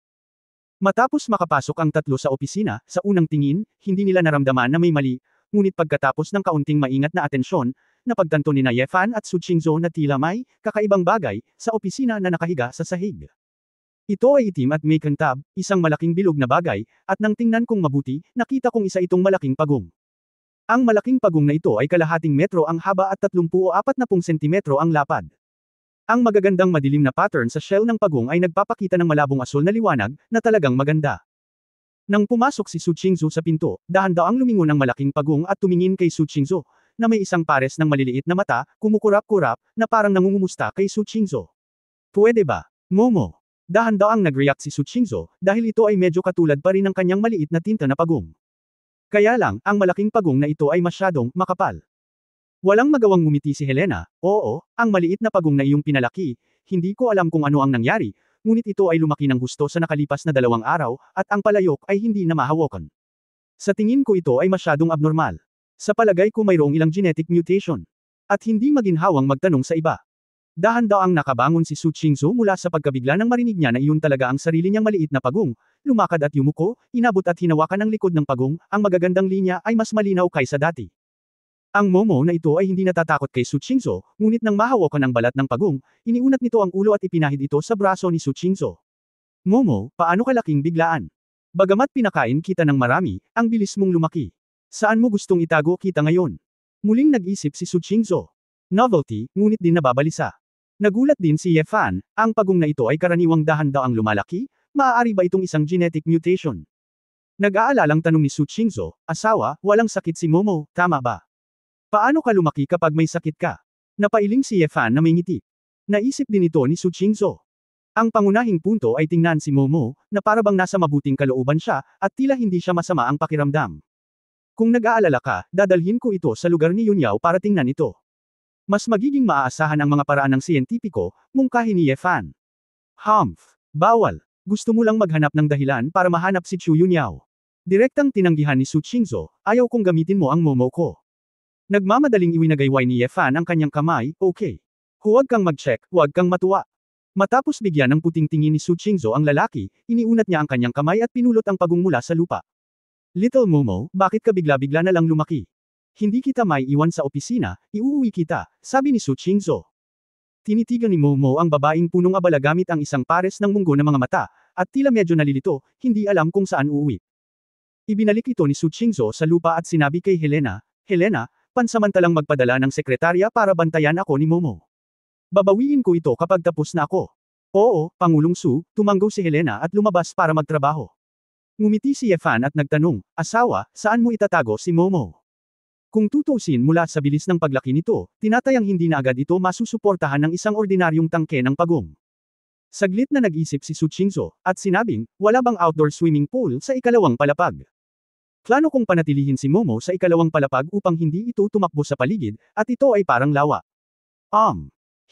A: Matapos makapasok ang tatlo sa opisina, sa unang tingin, hindi nila naramdaman na may mali, ngunit pagkatapos ng kaunting maingat na atensyon, napagtanto ni Yefan at Su Qingzhou na tila may kakaibang bagay sa opisina na nakahiga sa sahig. Ito ay itim at may kantab, isang malaking bilog na bagay, at nang tingnan kong mabuti, nakita kong isa itong malaking pagong. Ang malaking pagong na ito ay kalahating metro ang haba at 30 o 40 sentimetro ang lapad. Ang magagandang madilim na pattern sa shell ng pagong ay nagpapakita ng malabong asul na liwanag, na talagang maganda. Nang pumasok si Su Qingzhou sa pinto, dahan-daang lumingon ang malaking pagong at tumingin kay Su Qingzhou, na may isang pares ng maliliit na mata, kumukurap-kurap, na parang nangungumusta kay Su Qingzhou. Pwede ba, Momo? Dahan-daang nag-react si Su Qingzhou, dahil ito ay medyo katulad pa rin ng kanyang maliit na tinta na pagong. Kaya lang, ang malaking pagong na ito ay masyadong makapal. Walang magawang ngumiti si Helena, oo, ang maliit na pagong na iyong pinalaki, hindi ko alam kung ano ang nangyari, ngunit ito ay lumaki ng husto sa nakalipas na 2 araw, at ang palayok ay hindi na mahawakan. Sa tingin ko ito ay masyadong abnormal. Sa palagay ko mayroong ilang genetic mutation. At hindi maginhawang magtanong sa iba. Dahan-daang nakabangon si Su Qingzu mula sa pagkabigla nang marinig niya na iyon talaga ang sarili niyang maliit na pagong, lumakad at yumuko, inabot at hinawakan ang likod ng pagong, ang magagandang linya ay mas malinaw kaysa dati. Ang Momo na ito ay hindi natatakot kay Su Qingzu, ngunit nang mahawakan ang balat ng pagong, iniunat nito ang ulo at ipinahid ito sa braso ni Su Qingzu. Momo, paano kalaking biglaan? Bagamat pinakain kita ng marami, ang bilis mong lumaki. Saan mo gustong itago kita ngayon? Muling nag-isip si Su Qingzu. Novelty, ngunit din nababalisa. Nagulat din si Ye Fan, ang pagong na ito ay karaniwang dahan-daang lumalaki, maaari ba itong isang genetic mutation? Nag-aalalang tanong ni Su Qingzu, asawa, walang sakit si Momo, tama ba? Paano ka lumaki kapag may sakit ka? Napailing si Ye Fan na may ngiti. Naisip din ito ni Su Qingzu. Ang pangunahing punto ay tingnan si Momo, na parabang nasa mabuting kalooban siya, at tila hindi siya masama ang pakiramdam. Kung nag-aalala ka, dadalhin ko ito sa lugar ni Yunyao para tingnan ito. Mas magiging maaasahan ang mga paraan ng siyentipiko, mungkahi ni Ye Fan. Bawal. Gusto mo lang maghanap ng dahilan para mahanap si Chu Yunyao. Direktang tinanggihan ni Su Qingzu, ayaw kong gamitin mo ang Momo ko. Nagmamadaling iwinagayway ni Ye Fan ang kanyang kamay, okay. Huwag kang mag-check, huwag kang matuwa. Matapos bigyan ng puting tingin ni Su Qingzu ang lalaki, iniunat niya ang kanyang kamay at pinulot ang pagong mula sa lupa. Little Momo, bakit ka bigla-bigla na lang lumaki? Hindi kita may iwan sa opisina, iuuwi kita, sabi ni Su Qingzu. Tinitigan ni Momo ang babaeng punong abala gamit ang isang pares ng munggo na mga mata, at tila medyo nalilito, hindi alam kung saan uuwi. Ibinalik ito ni Su Qingzu sa lupa at sinabi kay Helena, Helena, pansamantalang magpadala ng sekretarya para bantayan ako ni Momo. Babawiin ko ito kapag tapos na ako. Oo, Pangulong Su, tumanggo si Helena at lumabas para magtrabaho. Ngumiti si Ye Fan at nagtanong, asawa, saan mo itatago si Momo? Kung tutusin mula sa bilis ng paglaki nito, tinatayang hindi na agad ito masusuportahan ng isang ordinaryong tangke ng pagong. Saglit na nag-isip si Su Qingzu, at sinabing, wala bang outdoor swimming pool sa ikalawang palapag? Plano kong panatilihin si Momo sa ikalawang palapag upang hindi ito tumakbo sa paligid, at ito ay parang lawa.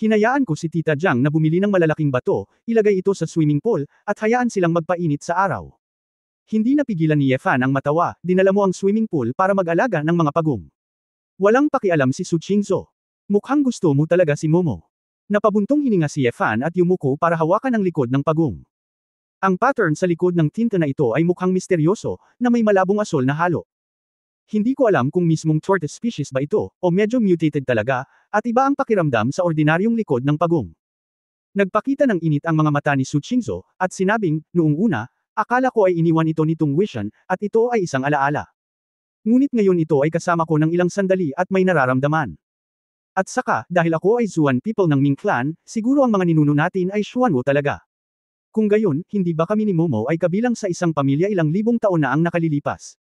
A: Hinayaan ko si Tita Jiang na bumili ng malalaking bato, ilagay ito sa swimming pool, at hayaan silang magpainit sa araw. Hindi napigilan ni Ye Fan ang matawa, dinala mo ang swimming pool para mag-alaga ng mga pagong. Walang pakialam si Su Qingzu. Mukhang gusto mo talaga si Momo. Napabuntong hininga si Ye Fan at yumuko para hawakan ang likod ng pagong. Ang pattern sa likod ng tinta na ito ay mukhang misteryoso, na may malabong asol na halo. Hindi ko alam kung mismong tortoise species ba ito, o medyo mutated talaga, at iba ang pakiramdam sa ordinaryong likod ng pagong. Nagpakita ng init ang mga mata ni Su Qingzu, at sinabing, noong una, akala ko ay iniwan ito nitong Wishan, at ito ay isang alaala. Ngunit ngayon ito ay kasama ko ng ilang sandali at may nararamdaman. At saka, dahil ako ay Zuan people ng Ming Clan, siguro ang mga ninuno natin ay Xuanwu talaga. Kung gayon, hindi ba kami ni Momo ay kabilang sa isang pamilya ilang libong taon na ang nakalilipas?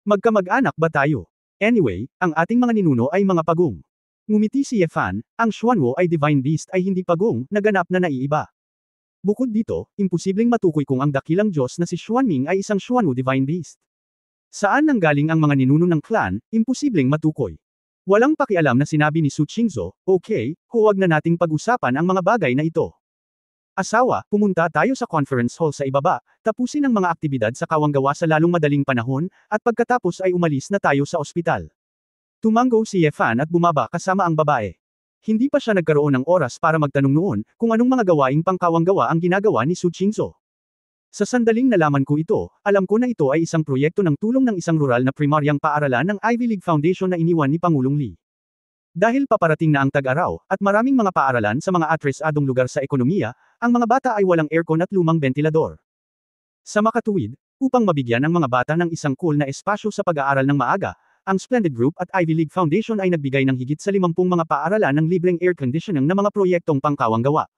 A: Magkamag-anak ba tayo? Anyway, ang ating mga ninuno ay mga pagong. Ngumiti si Ye Fan, ang Xuanwu ay divine beast ay hindi pagong, naganap na naiiba. Bukod dito, imposibleng matukoy kung ang dakilang Diyos na si Xuanming ay isang Xuanwu divine beast. Saan nanggaling ang mga ninuno ng clan, imposibleng matukoy. Walang pakialam na sinabi ni Su Qingzu, okay, huwag na nating pag-usapan ang mga bagay na ito. Asawa, pumunta tayo sa conference hall sa ibaba, tapusin ang mga aktibidad sa kawanggawa sa lalong madaling panahon, at pagkatapos ay umalis na tayo sa ospital. Tumanggo si Ye Fan at bumaba kasama ang babae. Hindi pa siya nagkaroon ng oras para magtanong noon, kung anong mga gawaing pangkawanggawa ang ginagawa ni Su Qingzu. Sa sandaling nalaman ko ito, alam ko na ito ay isang proyekto ng tulong ng isang rural na primaryang paaralan ng Ivy League Foundation na iniwan ni Pangulong Lee. Dahil paparating na ang tag-araw, at maraming mga paaralan sa mga atresadong lugar sa ekonomiya, ang mga bata ay walang aircon at lumang bentilador. Sa makatuwid, upang mabigyan ang mga bata ng isang cool na espasyo sa pag-aaral ng maaga, ang Splendid Group at Ivy League Foundation ay nagbigay ng higit sa 50 mga paaralan ng libreng air conditioning na mga proyektong pangkawanggawa.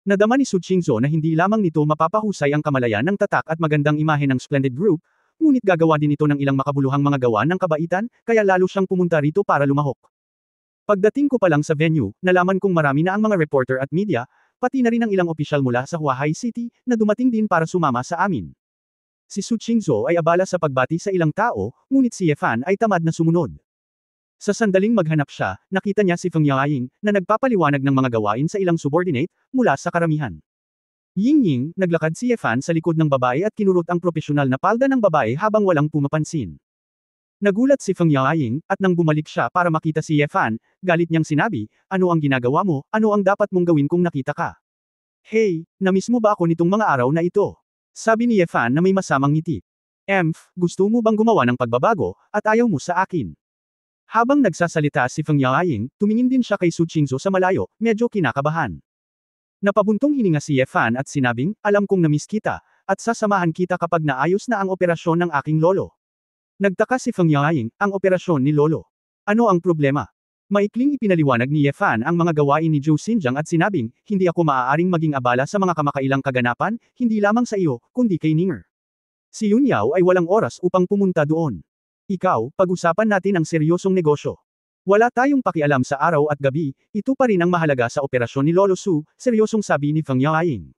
A: Nadama ni Su Qingzu na hindi lamang nito mapapahusay ang kamalayan ng tatak at magandang imahe ng Splendid Group, ngunit gagawa din ito ng ilang makabuluhang mga gawa ng kabaitan, kaya lalo siyang pumunta rito para lumahok. Pagdating ko pa lang sa venue, nalaman kong marami na ang mga reporter at media, pati na rin ang ilang opisyal mula sa Huahai City, na dumating din para sumama sa amin. Si Su Qingzu ay abala sa pagbati sa ilang tao, ngunit si Ye Fan ay tamad na sumunod. Sa sandaling maghanap siya, nakita niya si Feng Yaying, na nagpapaliwanag ng mga gawain sa ilang subordinate, mula sa karamihan. Ying, naglakad si Ye Fan sa likod ng babae at kinurot ang propesyonal na palda ng babae habang walang pumapansin. Nagulat si Feng Yaoying, at nang bumalik siya para makita si Ye Fan, galit niyang sinabi, ano ang ginagawa mo, ano ang dapat mong gawin kung nakita ka? Hey, namiss mo ba ako nitong mga araw na ito? Sabi ni Ye Fan na may masamang ngiti. Gusto mo bang gumawa ng pagbabago, at ayaw mo sa akin? Habang nagsasalita si Feng Yaoying, tumingin din siya kay Su Qingzhou sa malayo, medyo kinakabahan. Napabuntong hininga si Ye Fan at sinabing, alam kong namiss kita, at sasamahan kita kapag naayos na ang operasyon ng aking lolo. Nagtaka si Feng Yaoying, ang operasyon ni lolo. Ano ang problema? Maikling ipinaliwanag ni Ye Fan ang mga gawain ni Zhou Xinjiang at sinabing, hindi ako maaaring maging abala sa mga kamakailang kaganapan, hindi lamang sa iyo, kundi kay Ninger. Si Yun Yao ay walang oras upang pumunta doon. Ikaw, pag-usapan natin ang seryosong negosyo. Wala tayong pakialam sa araw at gabi, ito pa rin ang mahalaga sa operasyon ni Lolo Su, seryosong sabi ni Feng Yaoying.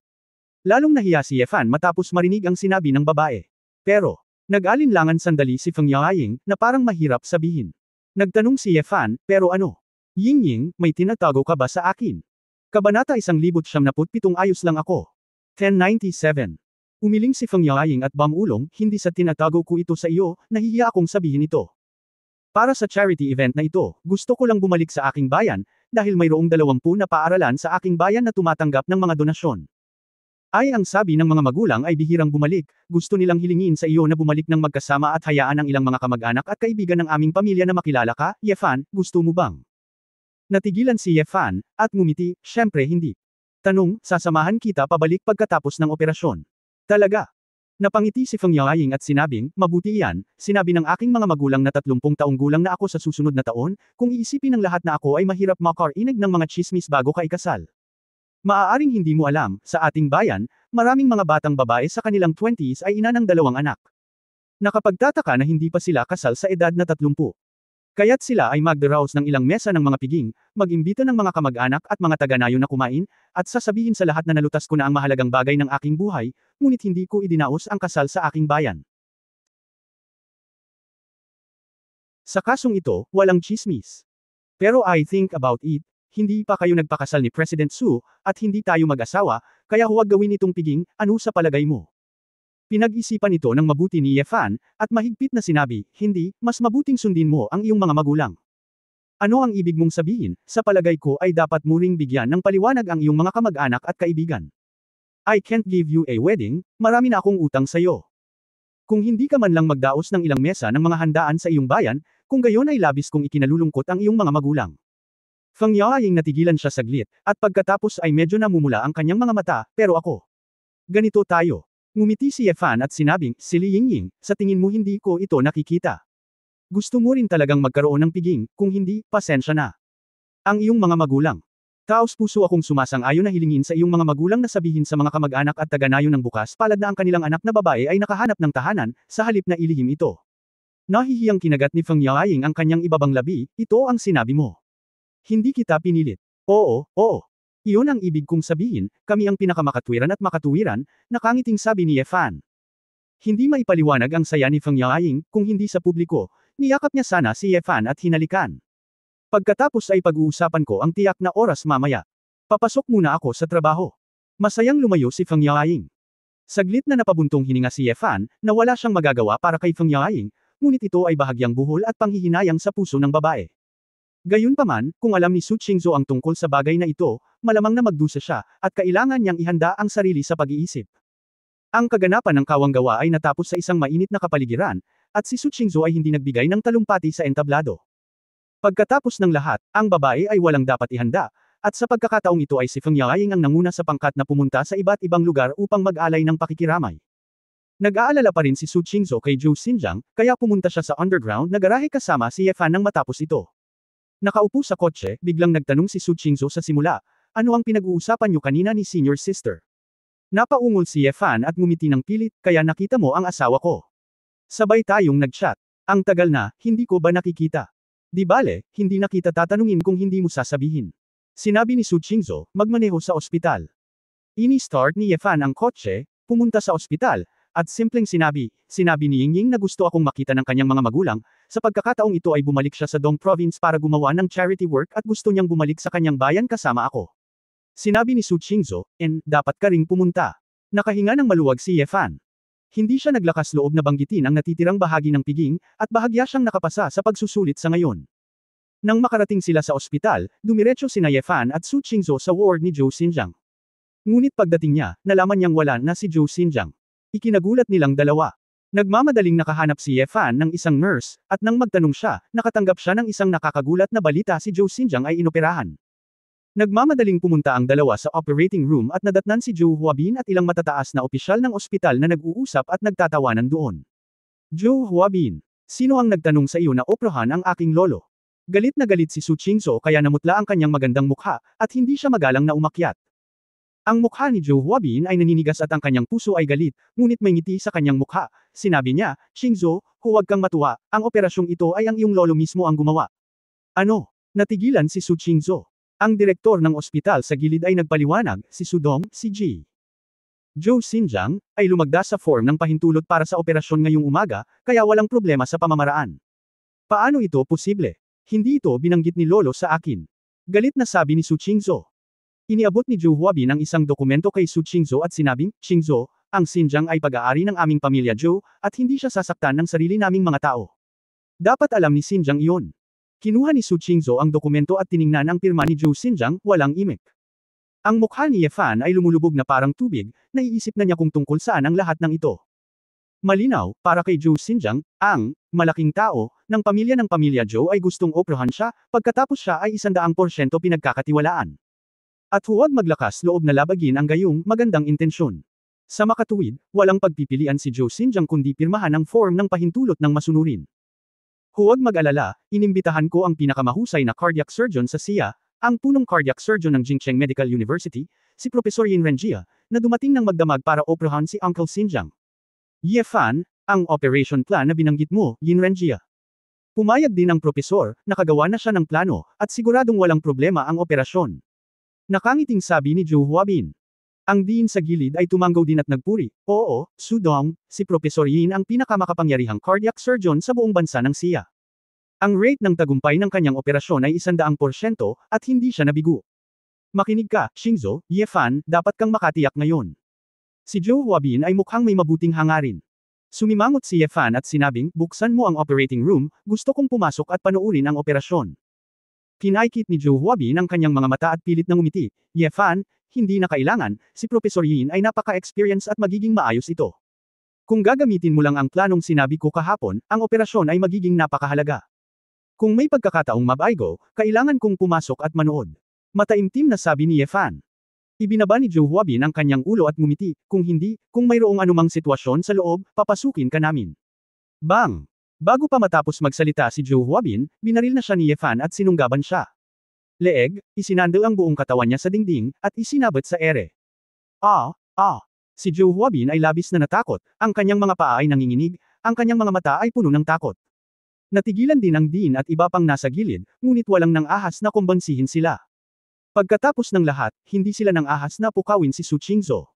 A: Lalong nahiya si Ye Fan matapos marinig ang sinabi ng babae. Pero, nag-alinlangan sandali si Feng Yaoying, na parang mahirap sabihin. Nagtanong si Ye Fan, pero ano? Yingying, may tinatago ka ba sa akin? Kabanata 1977 ayos lang ako. 1097. Umiling si Feng Yaoying at bamulong, hindi sa tinatago ko ito sa iyo, nahihiya akong sabihin ito. Para sa charity event na ito, gusto ko lang bumalik sa aking bayan, dahil mayroong 20 na paaralan sa aking bayan na tumatanggap ng mga donasyon. Ay ang sabi ng mga magulang ay bihirang bumalik, gusto nilang hilingin sa iyo na bumalik ng magkasama at hayaan ang ilang mga kamag-anak at kaibigan ng aming pamilya na makilala ka, Ye Fan, gusto mo bang? Natigilan si Ye Fan, at ngumiti, syempre hindi. Tanong, sasamahan kita pabalik pagkatapos ng operasyon. Talaga. Napangiti si Feng Yaoying at sinabing, mabuti iyan, sinabi ng aking mga magulang na 30 taong gulang na ako sa susunod na taon, kung iisipin ng lahat na ako ay mahirap makarinig ng mga chismis bago ka ikasal. Maaaring hindi mo alam, sa ating bayan, maraming mga batang babae sa kanilang 20s ay ina ng 2 anak. Nakapagtataka na hindi pa sila kasal sa edad na 30. Kaya't sila ay magdaraos ng ilang mesa ng mga piging, mag-imbita ng mga kamag-anak at mga taga-nayon na kumain, at sasabihin sa lahat na nalutas ko na ang mahalagang bagay ng aking buhay, ngunit hindi ko idinaos ang kasal sa aking bayan. Sa kasong ito, walang chismis. Pero I think about it, hindi pa kayo nagpakasal ni President Su, at hindi tayo mag-asawa, kaya huwag gawin itong piging, ano sa palagay mo? Pinag-isipan ito ng mabuti ni Ye Fan, at mahigpit na sinabi, hindi, mas mabuting sundin mo ang iyong mga magulang. Ano ang ibig mong sabihin, sa palagay ko ay dapat mo ring bigyan ng paliwanag ang iyong mga kamag-anak at kaibigan. I can't give you a wedding, marami na akong utang sa iyo. Kung hindi ka man lang magdaos ng ilang mesa ng mga handaan sa iyong bayan, kung gayon ay labis kong ikinalulungkot ang iyong mga magulang. Feng Yaoying natigilan siya saglit, at pagkatapos ay medyo namumula ang kanyang mga mata, pero ako. Ganito tayo. Ngumiti si Ye Fan at sinabing, Silly Yingying, sa tingin mo hindi ko ito nakikita. Gusto mo rin talagang magkaroon ng piging, kung hindi, pasensya na. Ang iyong mga magulang. Taos puso akong sumasang-ayon na hilingin sa iyong mga magulang na sabihin sa mga kamag-anak at taga-nayon ng bukas palad na ang kanilang anak na babae ay nakahanap ng tahanan, sa halip na ilihim ito. Nahihiyang kinagat ni Feng Yaoying ang kanyang ibabang labi, ito ang sinabi mo. Hindi kita pinilit. Oo, oo. Iyon ang ibig kong sabihin, kami ang pinakamakatwiran at makatuwiran, nakangiting sabi ni Ye Fan. Hindi maipaliwanag ang saya ni Feng Yaoying, kung hindi sa publiko, niyakap niya sana si Ye Fan at hinalikan. Pagkatapos ay pag-uusapan ko ang tiyak na oras mamaya. Papasok muna ako sa trabaho. Masayang lumayo si Feng Yaoying. Saglit na napabuntong hininga si Ye Fan, na wala siyang magagawa para kay Feng Yaoying, ngunit ito ay bahagyang buhol at panghihinayang sa puso ng babae. Gayunpaman, kung alam ni Su Qingzhou ang tungkol sa bagay na ito, malamang na magdusa siya, at kailangan niyang ihanda ang sarili sa pag-iisip. Ang kaganapan ng kawanggawa ay natapos sa isang mainit na kapaligiran, at si Su Qingzhou ay hindi nagbigay ng talumpati sa entablado. Pagkatapos ng lahat, ang babae ay walang dapat ihanda, at sa pagkakataong ito ay si Feng Yaoying ang nanguna sa pangkat na pumunta sa iba't ibang lugar upang mag-alay ng pakikiramay. Nag-aalala pa rin si Su Qingzhou kay Zhou Xinjiang, kaya pumunta siya sa underground na garahe kasama si Ye Fan nang matapos ito. Nakaupo sa kotse, biglang nagtanong si Su Qingzhou sa simula, ano ang pinag-uusapan niyo kanina ni senior sister? Napaungol si Ye Fan at ngumiti ng pilit, kaya nakita mo ang asawa ko. Sabay tayong nag-chat. Ang tagal na, hindi ko ba nakikita? Di bale, hindi na kita tatanungin kung hindi mo sasabihin. Sinabi ni Su Qingzhou, magmaneho sa ospital. Ini-start ni Ye Fan ang kotse, pumunta sa ospital, at simpleng sinabi ni Yingying na gusto akong makita ng kanyang mga magulang, sa pagkakataong ito ay bumalik siya sa Dong Province para gumawa ng charity work at gusto niyang bumalik sa kanyang bayan kasama ako. Sinabi ni Su Qingzhou, dapat ka ring pumunta. Nakahinga ng maluwag si Ye Fan. Hindi siya naglakas loob na banggitin ang natitirang bahagi ng piging, at bahagya siyang nakapasa sa pagsusulit sa ngayon. Nang makarating sila sa ospital, dumiretso sina Ye Fan at Su Qingzhou sa ward ni Zhou Xinjiang. Ngunit pagdating niya, nalaman niyang wala na si Zhou Xinjiang. Ikinagulat nilang dalawa. Nagmamadaling nakahanap si Ye Fan ng isang nurse, at nang magtanong siya, nakatanggap siya ng isang nakakagulat na balita si Zhou Xinjiang ay inoperahan. Nagmamadaling pumunta ang dalawa sa operating room at nadatnan si Zhou Huabin at ilang matataas na opisyal ng ospital na nag-uusap at nagtatawanan doon. Zhou Huabin, sino ang nagtanong sa iyo na operahan ang aking lolo? Galit na galit si Su Qingzhou kaya namutla ang kanyang magandang mukha, at hindi siya magalang na umakyat. Ang mukha ni Zhou Huabin ay naninigas at ang kanyang puso ay galit, ngunit may ngiti sa kanyang mukha. Sinabi niya, Qingzhou, huwag kang matuwa, ang operasyong ito ay ang iyong lolo mismo ang gumawa. Ano? Natigilan si Su Qingzhou. Ang direktor ng ospital sa gilid ay nagpaliwanag, si Sudong, si Ji. Zhou Xinjiang, ay lumagda sa form ng pahintulot para sa operasyon ngayong umaga, kaya walang problema sa pamamaraan. Paano ito posible? Hindi ito binanggit ni Lolo sa akin. Galit na sabi ni Su Qingzhou. Iniabot ni Zhou Huabin ang isang dokumento kay Su Qingzhou at sinabing, Qingzhou, ang Xinjiang ay pag-aari ng aming pamilya Zhou, at hindi siya sasaktan ng sarili naming mga tao. Dapat alam ni Xinjiang iyon. Kinuha ni Su Qingzhou ang dokumento at tiningnan ang pirma ni Zhou Xinjiang, walang imik. Ang mukha ni Ye Fan ay lumulubog na parang tubig, naiisip na niya kung tungkol saan ang lahat ng ito. Malinaw, para kay Zhou Xinjiang, ang malaking tao ng pamilya Zhou ay gustong operahan siya, pagkatapos siya ay 100% pinagkakatiwalaan. At huwag maglakas loob na labagin ang gayong magandang intensyon. Sa makatuwid, walang pagpipilian si Zhou Xinjiang kundi pirmahan ang form ng pahintulot ng masunurin. Huwag mag-alala, inimbitahan ko ang pinakamahusay na cardiac surgeon sa SIA, ang punong cardiac surgeon ng Jingcheng Medical University, si Professor Yin Renjia, na dumating ng magdamag para operahan si Uncle Xinjiang. Ye Fan, ang operation plan na binanggit mo, Yin Renjia. Pumayag din ang propesor, nakagawa na siya ng plano, at siguradong walang problema ang operasyon. Nakangiting sabi ni Zhou Huabin. Ang dean sa gilid ay tumanggaw din at nagpuri. Oo, Sudong, si Professor Yin ang pinakamakapangyarihang cardiac surgeon sa buong bansa ng SIA. Ang rate ng tagumpay ng kanyang operasyon ay 100% at hindi siya nabigo. Makinig ka, Qingzhou, Ye Fan, dapat kang makatiyak ngayon. Si Zhou Huabin ay mukhang may mabuting hangarin. Sumimangot si Ye Fan at sinabing, buksan mo ang operating room, gusto kong pumasok at panoorin ang operasyon. Kinaikit ni Zhou Huabin ang kanyang mga mata at pilit na ngumiti. Ye Fan, hindi na kailangan, si Professor Yin ay napaka-experience at magiging maayos ito. Kung gagamitin mo lang ang planong sinabi ko kahapon, ang operasyon ay magiging napakahalaga. Kung may pagkakataong mabaigo, kailangan kong pumasok at manood. Mataimtim na sabi ni Ye Fan. Ibinaba ni Zhou Huabin ang kanyang ulo at ngumiti, kung hindi, kung mayroong anumang sitwasyon sa loob, papasukin ka namin. Bang! Bago pa matapos magsalita si Zhou Huabin, binaril na siya ni Ye Fan at sinunggaban siya. Leeg, isinandal ang buong katawan niya sa dingding, at isinabot sa ere. Si Zhou Huabin ay labis na natakot, ang kanyang mga paa ay nanginginig, ang kanyang mga mata ay puno ng takot. Natigilan din ang dean at iba pang nasa gilid, ngunit walang nang ahas na kumbansihin sila. Pagkatapos ng lahat, hindi sila nang ahas na pukawin si Su Qingzhou.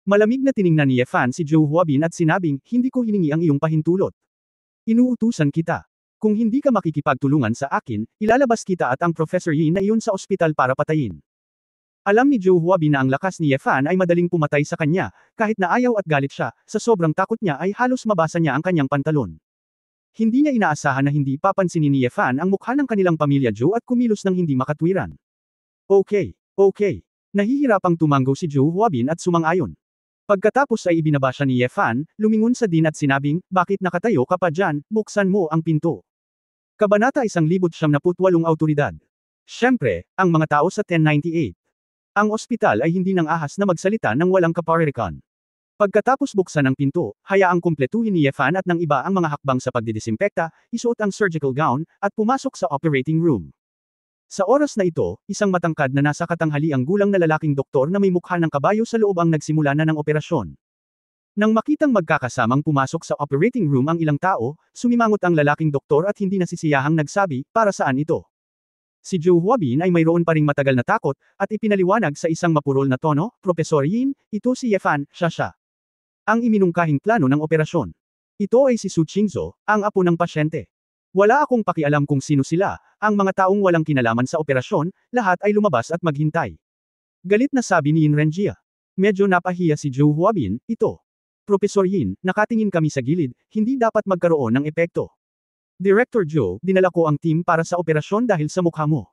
A: Malamig na tiningnan ni Ye Fan si Zhou Huabin at sinabing, hindi ko hiningi ang iyong pahintulot. Inuutusan kita. Kung hindi ka makikipagtulungan sa akin, ilalabas kita at ang Professor Yin na iyon sa ospital para patayin. Alam ni Zhou Huabin na ang lakas ni Ye Fan ay madaling pumatay sa kanya, kahit na ayaw at galit siya, sa sobrang takot niya ay halos mabasa niya ang kanyang pantalon. Hindi niya inaasahan na hindi papansinin ni Ye Fan ang mukha ng kanilang pamilya Zhou at kumilos ng hindi makatwiran. Okay. Nahihirapang tumanggo si Zhou Huabin at sumang-ayon. Pagkatapos ay ibinaba siya ni Ye Fan, lumingon sa dean at sinabing, bakit nakatayo ka pa dyan, buksan mo ang pinto. Kabanata 1978 Awtoridad. Siyempre, ang mga tao sa 1098. Ang ospital ay hindi nang ahas na magsalita nang walang kaparirikan. Pagkatapos buksan ang pinto, hayaang kumpletuhin ni Ye Fan at ng iba ang mga hakbang sa pagdidisinfekta, isuot ang surgical gown, at pumasok sa operating room. Sa oras na ito, isang matangkad na nasa katanghali ang gulang na lalaking doktor na may mukha ng kabayo sa loob ang nagsimula na ng operasyon. Nang makitang magkakasamang pumasok sa operating room ang ilang tao, sumimangot ang lalaking doktor at hindi nasisiyahang nagsabi, para saan ito? Si Zhou Huabin ay mayroon pa ring matagal na takot, at ipinaliwanag sa isang mapurol na tono, Professor Yin, ito si Ye Fan, siya. Ang iminungkahing plano ng operasyon. Ito ay si Su Qingzhou, ang apo ng pasyente. Wala akong pakialam kung sino sila, ang mga taong walang kinalaman sa operasyon, lahat ay lumabas at maghintay. Galit na sabi ni Yin Renjia. Medyo napahiya si Zhou Huabin, ito. Profesor Yin, nakatingin kami sa gilid, hindi dapat magkaroon ng epekto. Director Joe, dinala ko ang team para sa operasyon dahil sa mukha mo.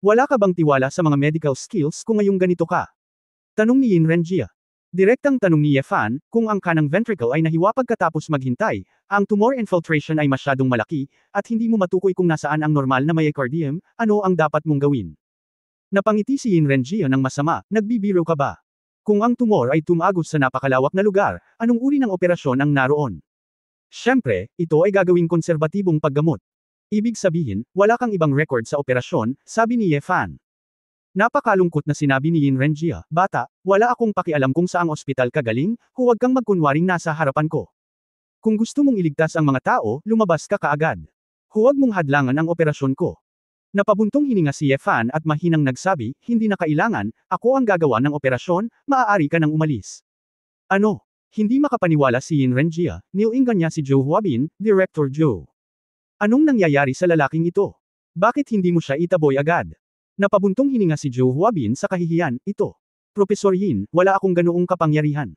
A: Wala ka bang tiwala sa mga medical skills kung ngayong ganito ka? Tanong ni Yin Renjia. Direktang tanong ni Ye Fan, kung ang kanang ventricle ay nahiwa pagkatapos maghintay, ang tumor infiltration ay masyadong malaki, at hindi mo matukoy kung nasaan ang normal na myocardium, ano ang dapat mong gawin? Napangiti si Yin Renjia ng masama, nagbibiro ka ba? Kung ang tumor ay tumagos sa napakalawak na lugar, anong uri ng operasyon ang naroon? Siyempre, ito ay gagawing konserbatibong paggamot. Ibig sabihin, wala kang ibang record sa operasyon, sabi ni Ye Fan. Napakalungkot na sinabi ni Yin Renjia, bata, wala akong pakialam kung saang ospital ka galing, huwag kang magkunwaring nasa harapan ko. Kung gusto mong iligtas ang mga tao, lumabas ka kaagad. Huwag mong hadlangan ang operasyon ko. Napabuntong hininga si Ye Fan at mahinang nagsabi, hindi na kailangan, ako ang gagawa ng operasyon, maaari ka nang umalis. Ano? Hindi makapaniwala si Yin Renjia, niuinggan niya si Joe Huabin, Director Joe. Anong nangyayari sa lalaking ito? Bakit hindi mo siya itaboy agad? Napabuntong hininga si Joe Huabin sa kahihiyan, ito. Profesor Yin, wala akong ganoong kapangyarihan.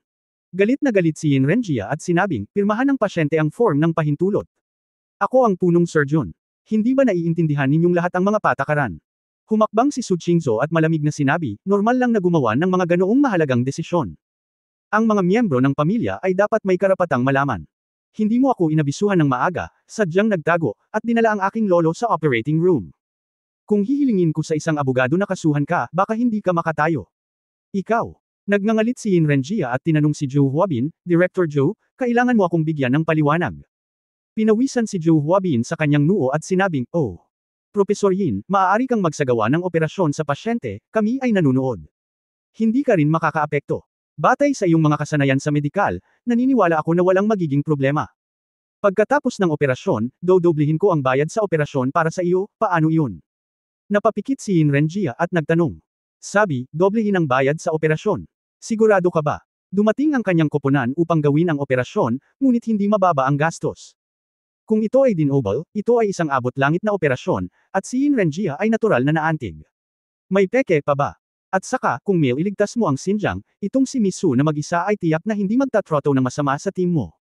A: Galit na galit si Yin Renjia at sinabing, pirmahan ng pasyente ang form ng pahintulot. Ako ang punong surgeon. Hindi ba naiintindihan ninyong lahat ang mga patakaran? Humakbang si Su Qingzhou at malamig na sinabi, normal lang na gumawa ng mga ganoong mahalagang desisyon. Ang mga miyembro ng pamilya ay dapat may karapatang malaman. Hindi mo ako inabisuhan ng maaga, sadyang nagtago, at dinala ang aking lolo sa operating room. Kung hihilingin ko sa isang abogado na kasuhan ka, baka hindi ka makatayo. Ikaw. Nagngangalit si Yin Renjia at tinanong si Joe Huabin, Director Joe, kailangan mo akong bigyan ng paliwanag. Pinawisan si Joe Huabin sa kanyang noo at sinabing, oh. Profesor Yin, maaari kang magsagawa ng operasyon sa pasyente, kami ay nanunood. Hindi ka rin makakaapekto. Batay sa iyong mga kasanayan sa medikal, naniniwala ako na walang magiging problema. Pagkatapos ng operasyon, dodoblihin ko ang bayad sa operasyon para sa iyo, paano iyon? Napapikit si Yin Renjia at nagtanong. Sabi, doblehin ang bayad sa operasyon. Sigurado ka ba? Dumating ang kanyang koponan upang gawin ang operasyon, ngunit hindi mababa ang gastos. Kung ito ay dinoble, ito ay isang abot-langit na operasyon, at si Yin Renjia ay natural na naantig. May peke pa ba? At saka, kung iligtas mo ang Xinjiang, itong si Miss Su na mag-isa ay tiyak na hindi magtatroto ng masama sa team mo.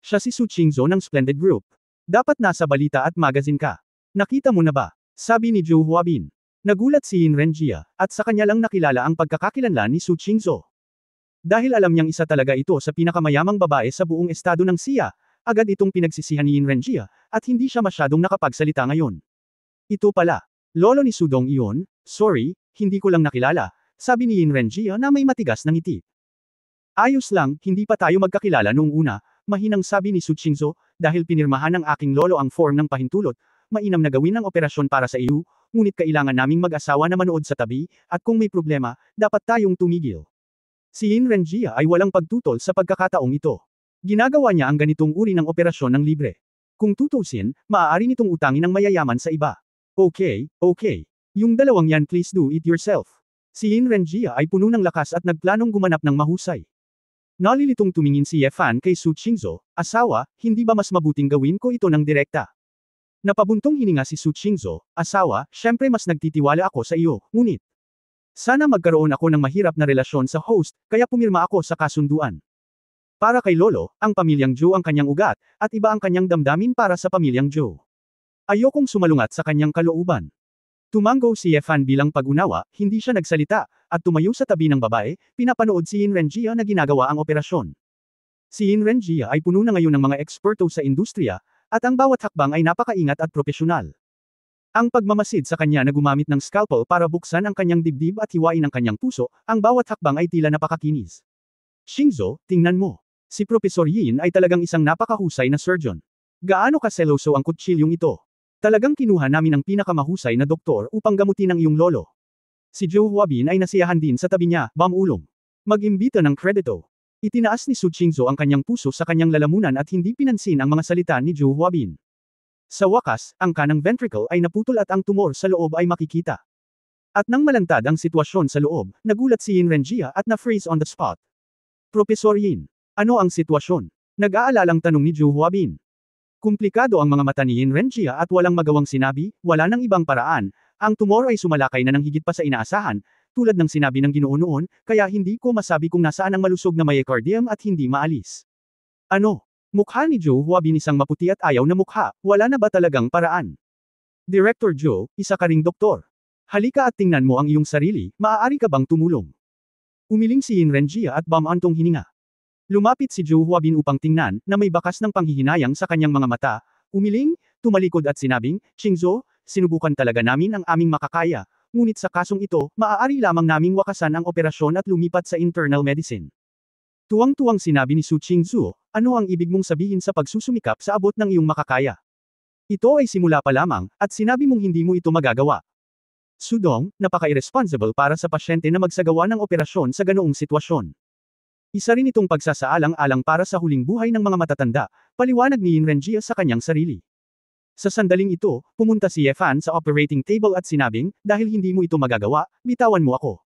A: Siya si Su Qingzhou ng Splendid Group. Dapat nasa balita at magazine ka. Nakita mo na ba? Sabi ni Joe Huabin. Nagulat si Yin Renjia, at sa kanya lang nakilala ang pagkakakilanlan ni Su Qingzhou. Dahil alam niyang isa talaga ito sa pinakamayamang babae sa buong estado ng Xia, agad itong pinagsisihan ni Yin Renjia, at hindi siya masyadong nakapagsalita ngayon. Ito pala. Lolo ni Sudong iyon, sorry, hindi ko lang nakilala, sabi ni Yin Renjia na may matigas na ngiti. Ayos lang, hindi pa tayo magkakilala noong una, mahinang sabi ni Su Qingzhou, dahil pinirmahan ng aking lolo ang form ng pahintulot, mainam na gawin ang operasyon para sa iyo, ngunit kailangan naming mag-asawa na manood sa tabi, at kung may problema, dapat tayong tumigil. Si Yin Renjia ay walang pagtutol sa pagkakataong ito. Ginagawa niya ang ganitong uri ng operasyon ng libre. Kung tutusin, maaari nitong utangin ng mayayaman sa iba. Okay. Yung dalawang yan please do it yourself. Si Yin Renjia ay puno ng lakas at nagplanong gumanap ng mahusay. Nalilitong tumingin si Ye Fan kay Su Qingzhou, asawa, hindi ba mas mabuting gawin ko ito ng direkta? Napabuntong hininga si Su Qingzhou, asawa, syempre mas nagtitiwala ako sa iyo, ngunit. Sana magkaroon ako ng mahirap na relasyon sa host, kaya pumirma ako sa kasunduan. Para kay Lolo, ang pamilyang Joe ang kanyang ugat, at iba ang kanyang damdamin para sa pamilyang Joe. Ayokong sumalungat sa kanyang kalooban. Tumango si Ye Fan bilang pag-unawa, hindi siya nagsalita, at tumayo sa tabi ng babae, pinapanood si Yin Renjia na ginagawa ang operasyon. Si Yin Renjia ay puno na ngayon ng mga eksperto sa industriya, at ang bawat hakbang ay napakaingat at propesyonal. Ang pagmamasid sa kanya na gumamit ng scalpel para buksan ang kanyang dibdib at hiwain ang kanyang puso, ang bawat hakbang ay tila napakakinis. Qingzhou, tingnan mo. Si Profesor Yin ay talagang isang napakahusay na surgeon. Gaano kaseloso ang kutsilyong ito? Talagang kinuha namin ang pinakamahusay na doktor upang gamutin ang iyong lolo. Si Joe Huabin ay nasiyahan din sa tabi niya, bamulong. Mag-imbita ng kredito. Itinaas ni Su Qingzhou ang kanyang puso sa kanyang lalamunan at hindi pinansin ang mga salita ni Joe Huabin. Sa wakas, ang kanang ventricle ay naputol at ang tumor sa loob ay makikita. At nang malantad ang sitwasyon sa loob, nagulat si Yin Renjia at na-freeze on the spot. Profesor Yin. Ano ang sitwasyon? Nag-aalalang tanong ni Joe Huabin. Komplikado ang mga mata ni Yin Renjia at walang magawang sinabi, wala nang ibang paraan, ang tumor ay sumalakay na ng higit pa sa inaasahan, tulad ng sinabi ng Ginoo noon, kaya hindi ko masabi kung nasaan ang malusog na myocardium at hindi maalis. Ano? Mukha ni Joe Huabin isang maputi at ayaw na mukha, wala na ba talagang paraan? Director Joe, isa ka ring doktor. Halika at tingnan mo ang iyong sarili, maaari ka bang tumulong? Umiling si Yin Renjia at bamantong hininga. Lumapit si Joe Huabin upang tingnan, na may bakas ng panghihinayang sa kanyang mga mata. Umiling, tumalikod at sinabing, Qingzhou, sinubukan talaga namin ang aming makakaya, ngunit sa kasong ito, maaari lamang naming wakasan ang operasyon at lumipat sa internal medicine. Tuwang-tuwang sinabi ni Su Qingzhou, ano ang ibig mong sabihin sa pagsusumikap sa abot ng iyong makakaya? Ito ay simula pa lamang, at sinabi mong hindi mo ito magagawa. Sudong, napaka-irresponsible para sa pasyente na magsagawa ng operasyon sa ganoong sitwasyon. Isa rin itong pagsasaalang-alang para sa huling buhay ng mga matatanda, paliwanag ni Yin Renjia sa kanyang sarili. Sa sandaling ito, pumunta si Ye Fan sa operating table at sinabing, dahil hindi mo ito magagawa, bitawan mo ako.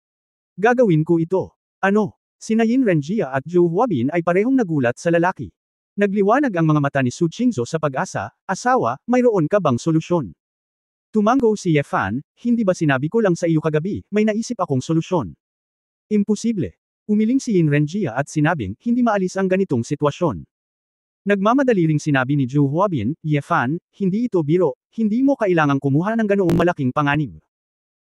A: Gagawin ko ito. Ano? Sina Yin Renjia at Joe Huabin ay parehong nagulat sa lalaki. Nagliwanag ang mga mata ni Su Qingzhou sa pag-asa, asawa, mayroon ka bang solusyon? Tumango si Ye Fan, hindi ba sinabi ko lang sa iyo kagabi, may naisip akong solusyon. Imposible. Umiling si Yin Renjia at sinabing, hindi maalis ang ganitong sitwasyon. Nagmamadali ring sinabi ni Joe Huabin, Ye Fan, hindi ito biro, hindi mo kailangang kumuha ng ganoong malaking panganib.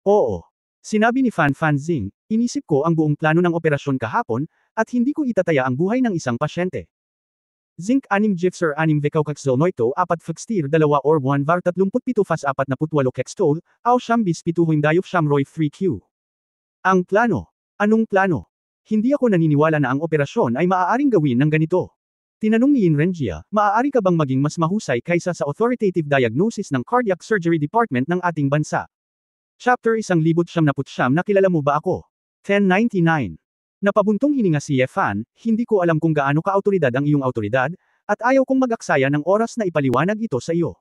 A: Oo. Sinabi ni Fan Fanzing, inisip ko ang buong plano ng operasyon kahapon, at hindi ko itataya ang buhay ng isang pasyente. Zinc 6 Gypsar 6 Vekaukaxol Noito 4 Fxtir 2 or 1 var 37 Fas 48 Kextol, Aw Shambis Pituhing Dayop Shamroy 3Q. Ang plano. Anong plano? Hindi ako naniniwala na ang operasyon ay maaaring gawin ng ganito. Tinanong ni Yin Renjia, maaari ka bang maging mas mahusay kaysa sa authoritative diagnosis ng cardiac surgery department ng ating bansa? Chapter 1999 na kilala mo ba ako? 1099. Napabuntong hininga si Ye Fan, hindi ko alam kung gaano ka-autoridad ang iyong autoridad, at ayaw kong mag-aksaya ng oras na ipaliwanag ito sa iyo.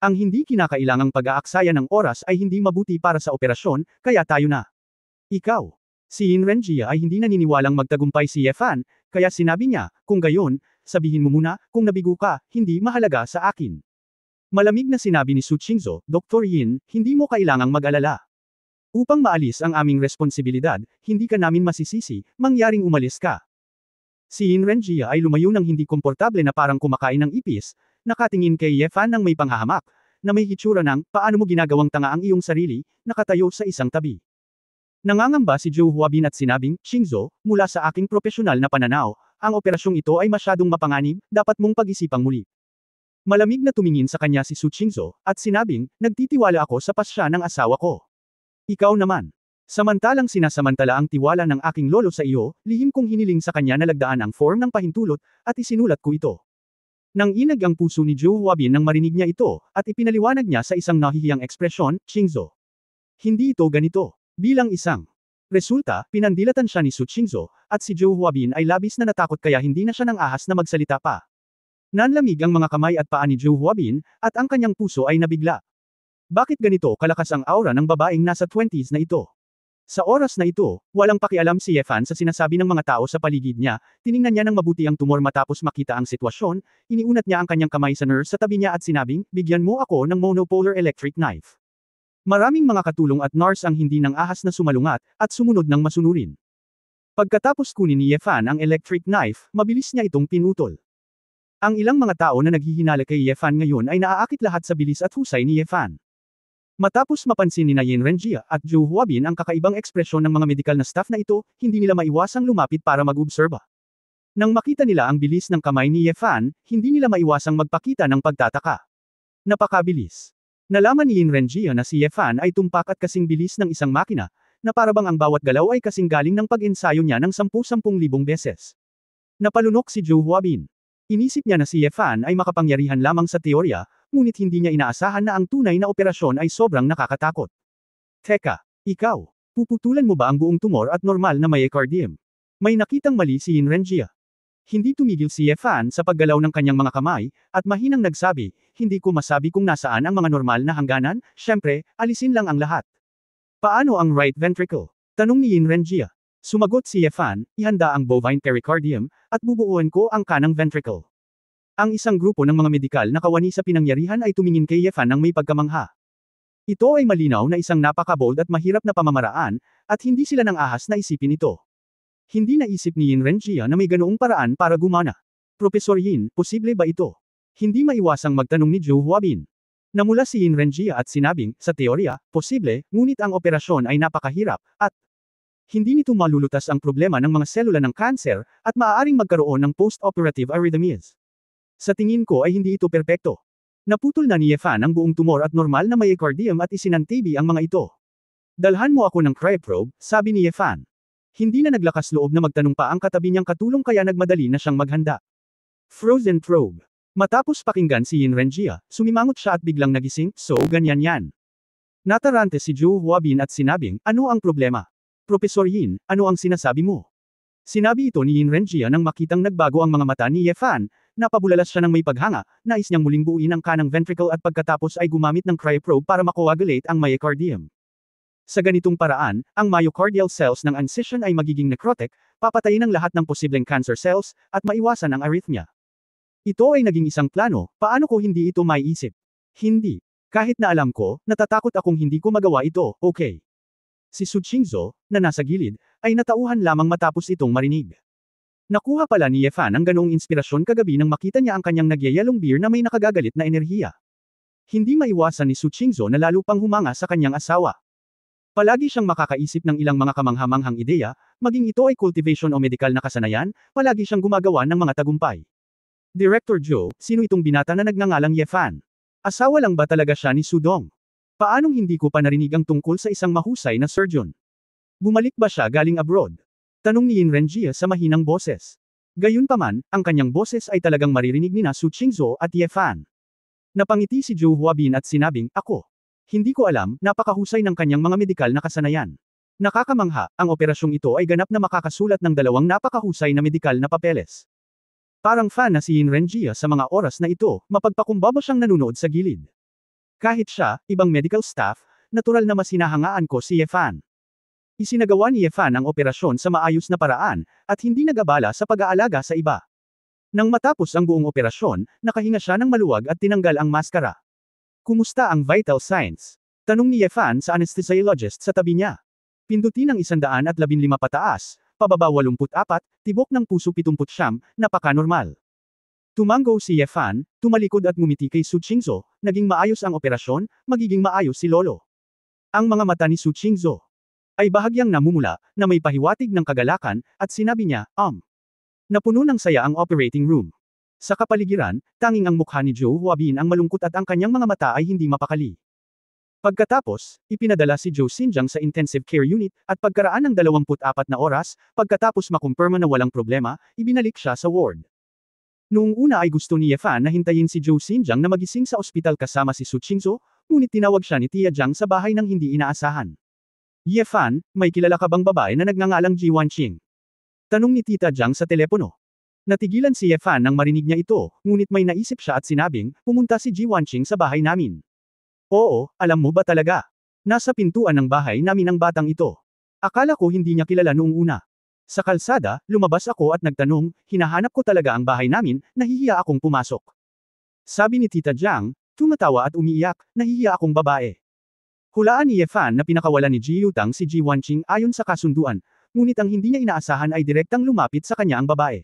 A: Ang hindi kinakailangang pag-aaksaya ng oras ay hindi mabuti para sa operasyon, kaya tayo na. Ikaw. Si Yin Renjia ay hindi naniniwalang magtagumpay si Ye Fan, kaya sinabi niya, kung gayon, sabihin mo muna, kung nabigo ka, hindi mahalaga sa akin. Malamig na sinabi ni Su Qingzhou, Dr. Yin, hindi mo kailangang mag-alala. Upang maalis ang aming responsibilidad, hindi ka namin masisisi, mangyaring umalis ka. Si Yin Renjia ay lumayo ng hindi komportable na parang kumakain ng ipis, nakatingin kay Ye Fan ng may panghahamak, na may hitsura ng, paano mo ginagawang tanga ang iyong sarili, nakatayo sa isang tabi. Nangangamba si Joe Huabin at sinabing, Qingzhou, mula sa aking propesyonal na pananaw, ang operasyong ito ay masyadong mapanganib, dapat mong pag-isipang muli. Malamig na tumingin sa kanya si Su Qingzhou, at sinabing, nagtitiwala ako sa pasya ng asawa ko. Ikaw naman. Samantalang sinasamantala ang tiwala ng aking lolo sa iyo, lihim kong hiniling sa kanya na lagdaan ang form ng pahintulot, at isinulat ko ito. Nang inag ang puso ni Joe Huabin nang marinig niya ito, at ipinaliwanag niya sa isang nahihiyang ekspresyon, Qingzhou. Hindi ito ganito. Bilang isang resulta, pinandilatan siya ni Su Qingzhou, at si Joe Huabin ay labis na natakot kaya hindi na siya nang ahas na magsalita pa. Nanlamig ang mga kamay at paa ni Joe Huabin, at ang kanyang puso ay nabigla. Bakit ganito kalakas ang aura ng babaeng nasa 20s na ito? Sa oras na ito, walang pakialam si Ye Fan sa sinasabi ng mga tao sa paligid niya, tiningnan niya ng mabuti ang tumor matapos makita ang sitwasyon, iniunat niya ang kanyang kamay sa nurse sa tabi niya at sinabing, bigyan mo ako ng monopolar electric knife. Maraming mga katulong at nurse ang hindi nang ahas na sumalungat, at sumunod ng masunurin. Pagkatapos kunin ni Ye Fan ang electric knife, mabilis niya itong pinutol. Ang ilang mga tao na naghihinala kay Ye Fan ngayon ay naaakit lahat sa bilis at husay ni Ye Fan. Matapos mapansin ni Yin Renjia at Joe Huabin ang kakaibang ekspresyon ng mga medikal na staff na ito, hindi nila maiwasang lumapit para mag-obserba. Nang makita nila ang bilis ng kamay ni Ye Fan, hindi nila maiwasang magpakita ng pagtataka. Napakabilis. Nalaman ni Yin Renjia na si Ye Fan ay tumpak at kasing bilis ng isang makina, na parabang ang bawat galaw ay kasing galing ng pag-ensayo niya ng 10,000 beses. Napalunok si Joe Huabin. Inisip niya na si Ye Fan ay makapangyarihan lamang sa teorya, ngunit hindi niya inaasahan na ang tunay na operasyon ay sobrang nakakatakot. Teka, ikaw, puputulan mo ba ang buong tumor at normal na myocardium? May nakitang mali si Yin Renjia. Hindi tumigil si Ye Fan sa paggalaw ng kanyang mga kamay, at mahinang nagsabi, hindi ko masabi kung nasaan ang mga normal na hangganan, syempre, alisin lang ang lahat. Paano ang right ventricle? Tanong ni Yin Renjia. Sumagot si Ye Fan, ihanda ang bovine pericardium, at bubuuan ko ang kanang ventricle. Ang isang grupo ng mga medikal na kawani sa pinangyarihan ay tumingin kay Ye Fan ng may pagkamangha. Ito ay malinaw na isang napaka-bold at mahirap na pamamaraan, at hindi sila nang ahas na isipin ito. Hindi naisip ni Yin Renjia na may ganoong paraan para gumana. Profesor Yin, posible ba ito? Hindi maiwasang magtanong ni Zhou Huabin. Namula si Yin Renjia at sinabing, sa teorya, posible, ngunit ang operasyon ay napakahirap, at hindi nito malulutas ang problema ng mga selula ng kanser, at maaaring magkaroon ng post-operative arrhythmias. Sa tingin ko ay hindi ito perpekto. Naputol na ni Yefan ang buong tumor at normal na myocardium at isinantibi ang mga ito. Dalhan mo ako ng cryoprobe, sabi ni Yefan. Hindi na naglakas loob na magtanong pa ang katabi niyang katulong kaya nagmadali na siyang maghanda. Frozen probe. Matapos pakinggan si Yin Renjia, sumimangot siya at biglang nagising, so ganyan yan. Natarante si Zhou Huabin at sinabing, ano ang problema? Profesor Yin, ano ang sinasabi mo? Sinabi ito ni Yin Renjia nang makitang nagbago ang mga mata ni Yefan, napabulalas siya ng may paghanga, nais niyang muling buuin ang kanang ventricle at pagkatapos ay gumamit ng cryoprobe para makoagulate ang myocardium. Sa ganitong paraan, ang myocardial cells ng incision ay magiging necrotic, papatayin ang lahat ng posibleng cancer cells, at maiwasan ang arrhythmia. Ito ay naging isang plano, paano ko hindi ito maiisip? Hindi. Kahit na alam ko, natatakot akong hindi ko magawa ito, okay. Si Su Qingzhou, na nasa gilid, ay natauhan lamang matapos itong marinig. Nakuha pala ni Yefan ang ganoong inspirasyon kagabi nang makita niya ang kanyang nagyayalong beer na may nakagagalit na enerhiya. Hindi maiwasan ni Su Qingzhou na lalo pang humanga sa kanyang asawa. Palagi siyang makakaisip ng ilang mga kamanghamanghang ideya, maging ito ay cultivation o medikal na kasanayan, palagi siyang gumagawa ng mga tagumpay. Director Joe, sino itong binata na nagngangalang Yefan? Asawa lang ba talaga siya ni Su Dong? Paanong hindi ko pa narinig ang tungkol sa isang mahusay na surgeon? Bumalik ba siya galing abroad? Tanong ni Yin Renjia sa mahinang boses. Gayunpaman, ang kanyang boses ay talagang maririnig ni na Su Qingzhou at Yefan. Napangiti si Zhou Huabin at sinabing, ako. Hindi ko alam, napakahusay ng kanyang mga medikal na kasanayan. Nakakamangha, ang operasyong ito ay ganap na makakasulat ng dalawang napakahusay na medikal na papeles. Parang fan na si Yin Renjia sa mga oras na ito, mapagpakumbaba siyang nanunood sa gilid. Kahit siya, ibang medical staff, natural na mas hinahangaan ko si Yefan. Isinagawa ni Yefan ang operasyon sa maayos na paraan, at hindi nag-abala sa pag-aalaga sa iba. Nang matapos ang buong operasyon, nakahinga siya ng maluwag at tinanggal ang maskara. Kumusta ang vital signs? Tanong ni Yefan sa anesthesiologist sa tabi niya. Pindutin ang 115 pataas, pababa 84, tibok ng puso 79, napaka-normal. Tumango si Yefan, tumalikod at ngumiti kay Su Qingzhou, naging maayos ang operasyon, magiging maayos si Lolo. Ang mga mata ni Su Qingzhou ay bahagyang namumula, na may pahiwatig ng kagalakan, at sinabi niya, Napuno ng saya ang operating room. Sa kapaligiran, tanging ang mukha ni Zhou Huabin ang malungkot at ang kanyang mga mata ay hindi mapakali. Pagkatapos, ipinadala si Zhou Xinjiang sa intensive care unit, at pagkaraan ng 24 na oras, pagkatapos makumpirma na walang problema, ibinalik siya sa ward. Noong una ay gusto ni Yefan na hintayin si Zhou Xinjiang na magising sa ospital kasama si Su Qingzhou, ngunit tinawag siya ni Tia Jiang sa bahay nang hindi inaasahan. Yefan, may kilala ka bang babae na nagngangalang Ji Wanqing? Tanong ni Tita Jiang sa telepono. Natigilan si Yefan nang marinig niya ito, ngunit may naisip siya at sinabing, pumunta si Ji Wanqing sa bahay namin. Oo, alam mo ba talaga? Nasa pintuan ng bahay namin ang batang ito. Akala ko hindi niya kilala noong una. Sa kalsada, lumabas ako at nagtanong, hinahanap ko talaga ang bahay namin, nahihiya akong pumasok. Sabi ni Tita Jiang, tumatawa at umiiyak, nahihiya akong babae. Hulaan ni Yefan na pinakawalan ni Ji Yutang si Ji Wanqing ayon sa kasunduan, ngunit ang hindi niya inaasahan ay direktang lumapit sa kanya ang babae.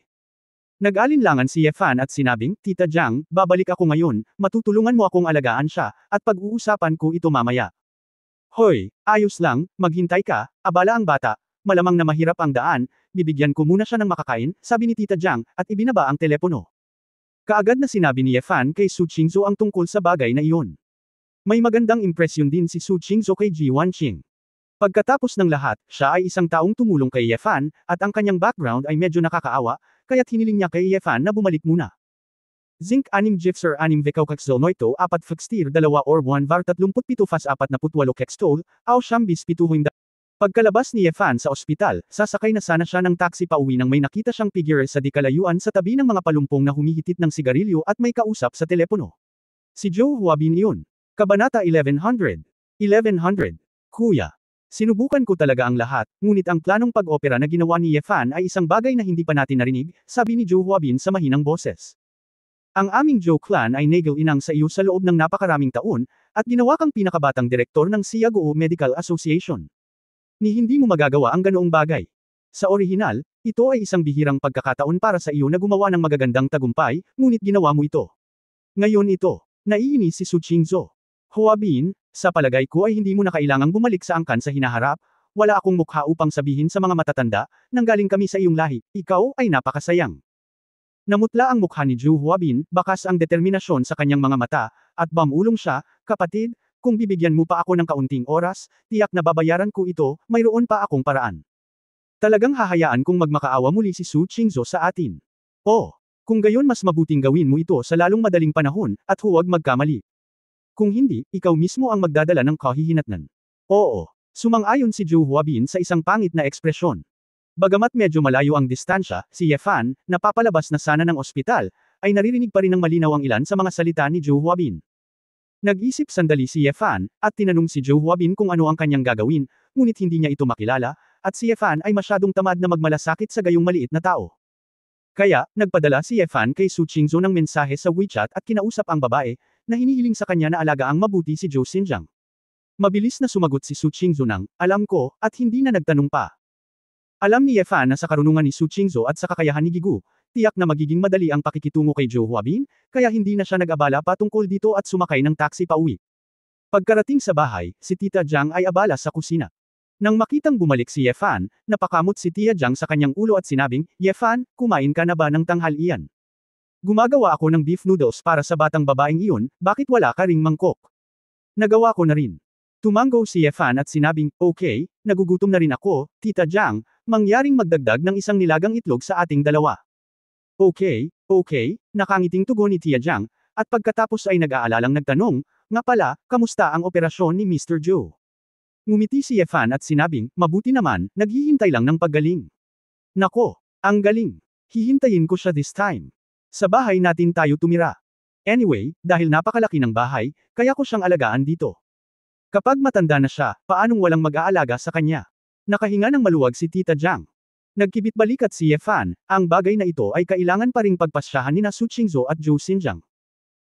A: Nag-alinlangan si Yefan at sinabing, Tita Jiang, babalik ako ngayon, matutulungan mo akong alagaan siya, at pag-uusapan ko ito mamaya. Hoy, ayos lang, maghintay ka, abala ang bata, malamang na mahirap ang daan, bibigyan ko muna siya ng makakain, sabi ni Tita Jiang, at ibinaba ang telepono. Kaagad na sinabi ni Yefan kay Su Qingzhou ang tungkol sa bagay na iyon. May magandang impresyon din si Su Qingzhou kay Ji Wanqing. Pagkatapos ng lahat, siya ay isang taong tumulong kay Yefan, at ang kanyang background ay medyo nakakaawa, kaya't hiniling niya kay Yefan na bumalik muna. Zinc 6 Gifser 6 Vekaukaxil Noito 4 Fixtir 2 or 1 Var 37 Fas 48 Kextol, Aw Shambis 7. Pagkalabas ni Yefan sa ospital, sasakay na sana siya ng taxi pauwi nang may nakita siyang figure sa di kalayuan sa tabi ng mga palumpong na humihitit ng sigarilyo at may kausap sa telepono. Si Zhou Huabin iyon. Kabanata 1100. 1100. Kuya. Sinubukan ko talaga ang lahat, ngunit ang planong pag-opera na ginawa ni Yefan ay isang bagay na hindi pa natin narinig, sabi ni Zhou Huabin sa mahinang boses. Ang aming Zhou clan ay nagil-inang sa iyo sa loob ng napakaraming taon, at ginawa kang pinakabatang direktor ng Siagoo Medical Association. Ni hindi mo magagawa ang ganoong bagay. Sa orihinal, Ito ay isang bihirang pagkakataon para sa iyo na gumawa ng magagandang tagumpay, ngunit ginawa mo ito. Ngayon ito, naiinis si Su Qingzhou. Huabin, sa palagay ko ay hindi mo na kailangang bumalik sa angkan sa hinaharap, wala akong mukha upang sabihin sa mga matatanda, nanggaling kami sa iyong lahi, ikaw ay napakasayang. Namutla ang mukha ni Zhu Huabin, bakas ang determinasyon sa kanyang mga mata, at bamulong siya, kapatid, kung bibigyan mo pa ako ng kaunting oras, tiyak na babayaran ko ito, mayroon pa akong paraan. Talagang hahayaan kong magmakaawa muli si Su Qingzhou sa atin. Oh, kung gayon mas mabuting gawin mo ito sa lalong madaling panahon, at huwag magkamali. Kung hindi, ikaw mismo ang magdadala ng kahihinatnan. Oo, sumang-ayon si Zhu Huabin sa isang pangit na ekspresyon. Bagamat medyo malayo ang distansya, si Ye Fan, na papalabas na sana ng ospital, ay naririnig pa rin ng malinaw ang ilan sa mga salita ni Zhu Huabin. Nag-isip sandali si Ye Fan, at tinanong si Zhu Huabin kung ano ang kanyang gagawin, ngunit hindi niya ito makilala, at si Ye Fan ay masyadong tamad na magmalasakit sa gayong maliit na tao. Kaya, nagpadala si Ye Fan kay Su Qingzhou ng mensahe sa WeChat at kinausap ang babae, na hinihiling sa kanya na alagaang mabuti si Zhou Xinjiang. Mabilis na sumagot si Su Qingzhou ng, alam ko, at hindi na nagtanong pa. Alam ni Ye Fan na sa karunungan ni Su Qingzhou at sa kakayahan ni Gigu, tiyak na magiging madali ang pakikitungo kay Zhou Huabin, kaya hindi na siya nag-abala patungkol dito at sumakay ng taxi pauwi. Pagkarating sa bahay, si Tita Jiang ay abala sa kusina. Nang makitang bumalik si Ye Fan, napakamot si Tia Jiang sa kanyang ulo at sinabing, Ye Fan, kumain ka na ba ng tanghalian? Gumagawa ako ng beef noodles para sa batang babaeng iyon, bakit wala ka ring mangkok? Nagawa ko na rin. Tumango si Ye Fan at sinabing, okay, nagugutom na rin ako, Tita Jiang, mangyaring magdagdag ng isang nilagang itlog sa ating dalawa. Okay, nakangiting tugon ni Tia Jiang, at pagkatapos ay nag-aalalang nagtanong, nga pala, kamusta ang operasyon ni Mr. Zhou? Ngumiti si Ye Fan at sinabing, mabuti naman, naghihintay lang ng paggaling. Nako, ang galing. Hihintayin ko siya this time. Sa bahay natin tayo tumira. Anyway, dahil napakalaki ng bahay, kaya ko siyang alagaan dito. Kapag matanda na siya, paanong walang mag-aalaga sa kanya? Nakahinga ng maluwag si Tita Jiang. Nagkibit-balikat si Ye Fan, ang bagay na ito ay kailangan pa ring pagpasyahan ni na Su Qingzhou at Zhou Xinjiang.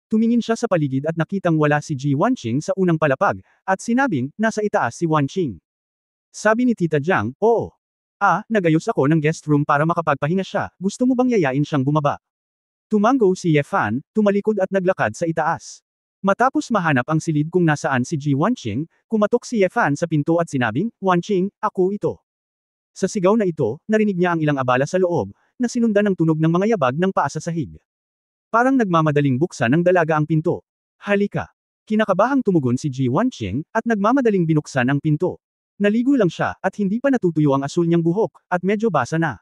A: Tumingin siya sa paligid at nakitang wala si Ji Wanqing sa unang palapag, at sinabing, nasa itaas si Wanqing. Sabi ni Tita Jiang, oo. Nagayos ako ng guest room para makapagpahinga siya, gusto mo bang yayain siyang bumaba? Tumango si Ye Fan, tumalikod at naglakad sa itaas. Matapos mahanap ang silid kung nasaan si Ji Wanqing, kumatok si Ye Fan sa pinto at sinabing, Wanqing, ako ito. Sa sigaw na ito, narinig niya ang ilang abala sa loob, na sinundan ng tunog ng mga yabag ng paa sa sahig. Parang nagmamadaling buksan ng dalaga ang pinto. Halika. Kinakabahang tumugon si Ji Wanqing, at nagmamadaling binuksan ang pinto. Naligo lang siya, at hindi pa natutuyo ang asul niyang buhok, at medyo basa na.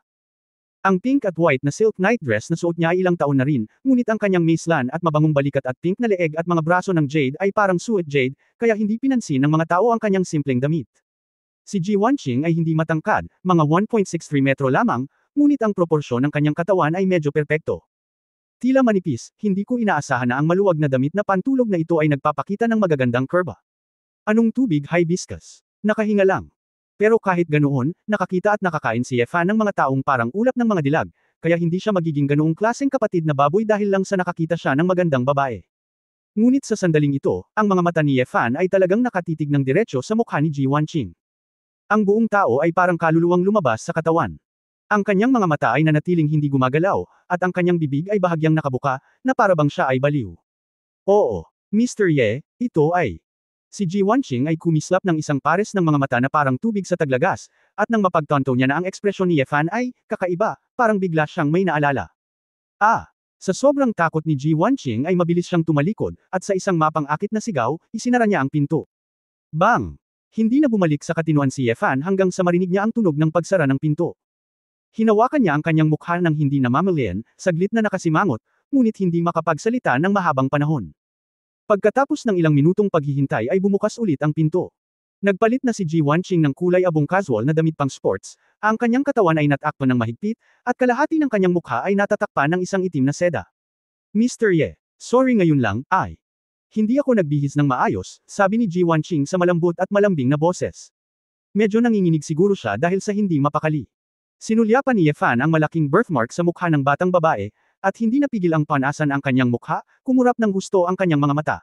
A: Ang pink at white na silk nightdress na suot niya ay ilang taon na rin, ngunit ang kanyang maislan at mabangong balikat at pink na leeg at mga braso ng jade ay parang suet jade, kaya hindi pinansin ng mga tao ang kanyang simpleng damit. Si Ji Wanqing ay hindi matangkad, mga 1.63 metro lamang, ngunit ang proporsyon ng kanyang katawan ay medyo perpekto. Tila manipis, hindi ko inaasahan na ang maluwag na damit na pantulog na ito ay nagpapakita ng magagandang kurba. Anong tubig hibiscus? Nakahinga lang. Pero kahit ganoon, nakakita at nakakain si Ye Fan ng mga taong parang ulap ng mga dilag, kaya hindi siya magiging ganoong klaseng kapatid na baboy dahil lang sa nakakita siya ng magandang babae. Ngunit sa sandaling ito, ang mga mata ni Ye Fan ay talagang nakatitig ng diretso sa mukha ni Ji Wanqing. Ang buong tao ay parang kaluluwang lumabas sa katawan. Ang kanyang mga mata ay nanatiling hindi gumagalaw, at ang kanyang bibig ay bahagyang nakabuka, na parabang siya ay baliw. Oo, Mr. Ye, ito ay. Si Ji Wanqing ay kumislap ng isang pares ng mga mata na parang tubig sa taglagas, at nang mapagtanto niya na ang ekspresyon ni Ye Fan ay, kakaiba, parang bigla siyang may naalala. Sa sobrang takot ni Ji Wanqing ay mabilis siyang tumalikod, at sa isang mapang-akit na sigaw, isinara niya ang pinto. Bang! Hindi na bumalik sa katinuan si Ye Fan hanggang sa marinig niya ang tunog ng pagsara ng pinto. Hinawakan niya ang kanyang mukha nang hindi namamalayan, saglit na nakasimangot, ngunit hindi makapagsalita ng mahabang panahon. Pagkatapos ng ilang minutong paghihintay ay bumukas ulit ang pinto. Nagpalit na si Ji Wanqing ng kulay abong casual na damit pang sports, ang kanyang katawan ay natakpan ng mahigpit, at kalahati ng kanyang mukha ay natatakpan ng isang itim na seda. Mr. Ye, sorry ngayon lang, ay. Hindi ako nagbihis ng maayos, sabi ni Ji Wanqing sa malambot at malambing na boses. Medyo nanginginig siguro siya dahil sa hindi mapakali. Sinulyapan ni Ye Fan ang malaking birthmark sa mukha ng batang babae, at hindi napigil ang panasan ang kanyang mukha, kumurap ng gusto ang kanyang mga mata.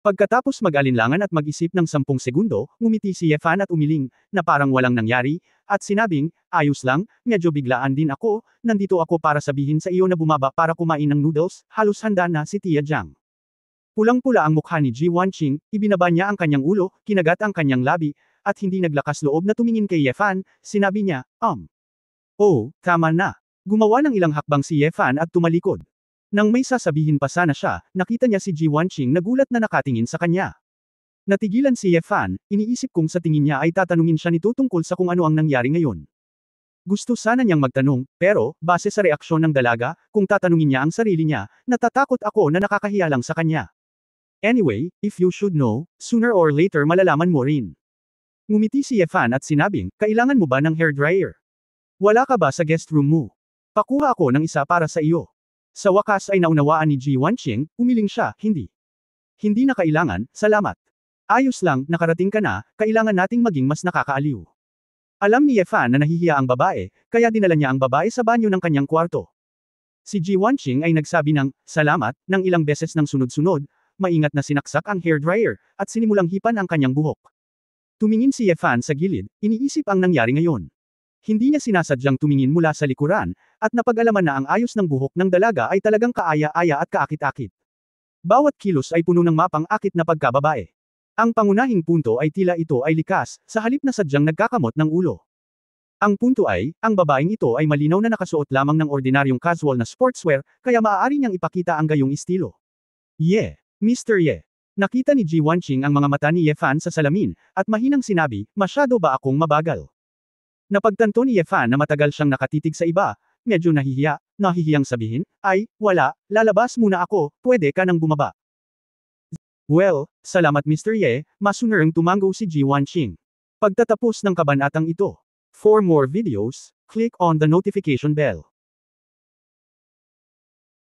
A: Pagkatapos mag-alinlangan at mag-isip ng 10 segundo, ngumiti si Ye Fan at umiling, na parang walang nangyari, at sinabing, ayos lang, medyo biglaan din ako, nandito ako para sabihin sa iyo na bumaba para kumain ng noodles, halos handa na si Tia Jiang. Pulang-pula ang mukha ni Ji Wanqing, ibinaba niya ang kanyang ulo, kinagat ang kanyang labi, at hindi naglakas loob na tumingin kay Ye Fan, sinabi niya, Oh, tama na. Gumawa ng ilang hakbang si Ye Fan at tumalikod. Nang may sasabihin pa sana siya, nakita niya si Ji Wanqing nagulat na nakatingin sa kanya. Natigilan si Ye Fan, iniisip kung sa tingin niya ay tatanungin siya nito tungkol sa kung ano ang nangyari ngayon. Gusto sana niyang magtanong, pero, base sa reaksyon ng dalaga, kung tatanungin niya ang sarili niya, natatakot ako na nakakahiya lang sa kanya. Anyway, if you should know, sooner or later malalaman mo rin. Ngumiti si Ye Fan at sinabing, kailangan mo ba ng hairdryer? Wala ka ba sa guest room mo? Pakuha ako ng isa para sa iyo. Sa wakas ay naunawaan ni Ji Wanqing, umiling siya, hindi. Hindi na kailangan, salamat. Ayos lang, nakarating ka na, kailangan nating maging mas nakakaaliw. Alam ni Ye Fan na nahihiya ang babae, kaya dinala niya ang babae sa banyo ng kanyang kwarto. Si Ji Wanqing ay nagsabi ng, salamat, ng ilang beses ng sunod-sunod, maingat na sinaksak ang hairdryer, at sinimulang hipan ang kanyang buhok. Tumingin si Ye Fan sa gilid, iniisip ang nangyari ngayon. Hindi niya sinasadyang tumingin mula sa likuran, at napag-alaman na ang ayos ng buhok ng dalaga ay talagang kaaya-aya at kaakit-akit. Bawat kilos ay puno ng mapang-akit na pagkababae. Ang pangunahing punto ay tila ito ay likas, sa halip na sadyang nagkakamot ng ulo. Ang punto ay, ang babaeng ito ay malinaw na nakasuot lamang ng ordinaryong casual na sportswear, kaya maaari niyang ipakita ang gayong estilo. Mr. Ye. Nakita ni Ji Wanqing ang mga mata ni Ye Fan sa salamin, at mahinang sinabi, masyado ba akong mabagal? Napagtanto ni Ye Fan na matagal siyang nakatitig sa iba, medyo nahihiyang sabihin, ay, wala, lalabas muna ako, pwede ka nang bumaba. Well, salamat Mr. Ye, masunerang tumango si Ji Wanqing. Pagtatapos ng kabanatang ito. For more videos, click on the notification bell.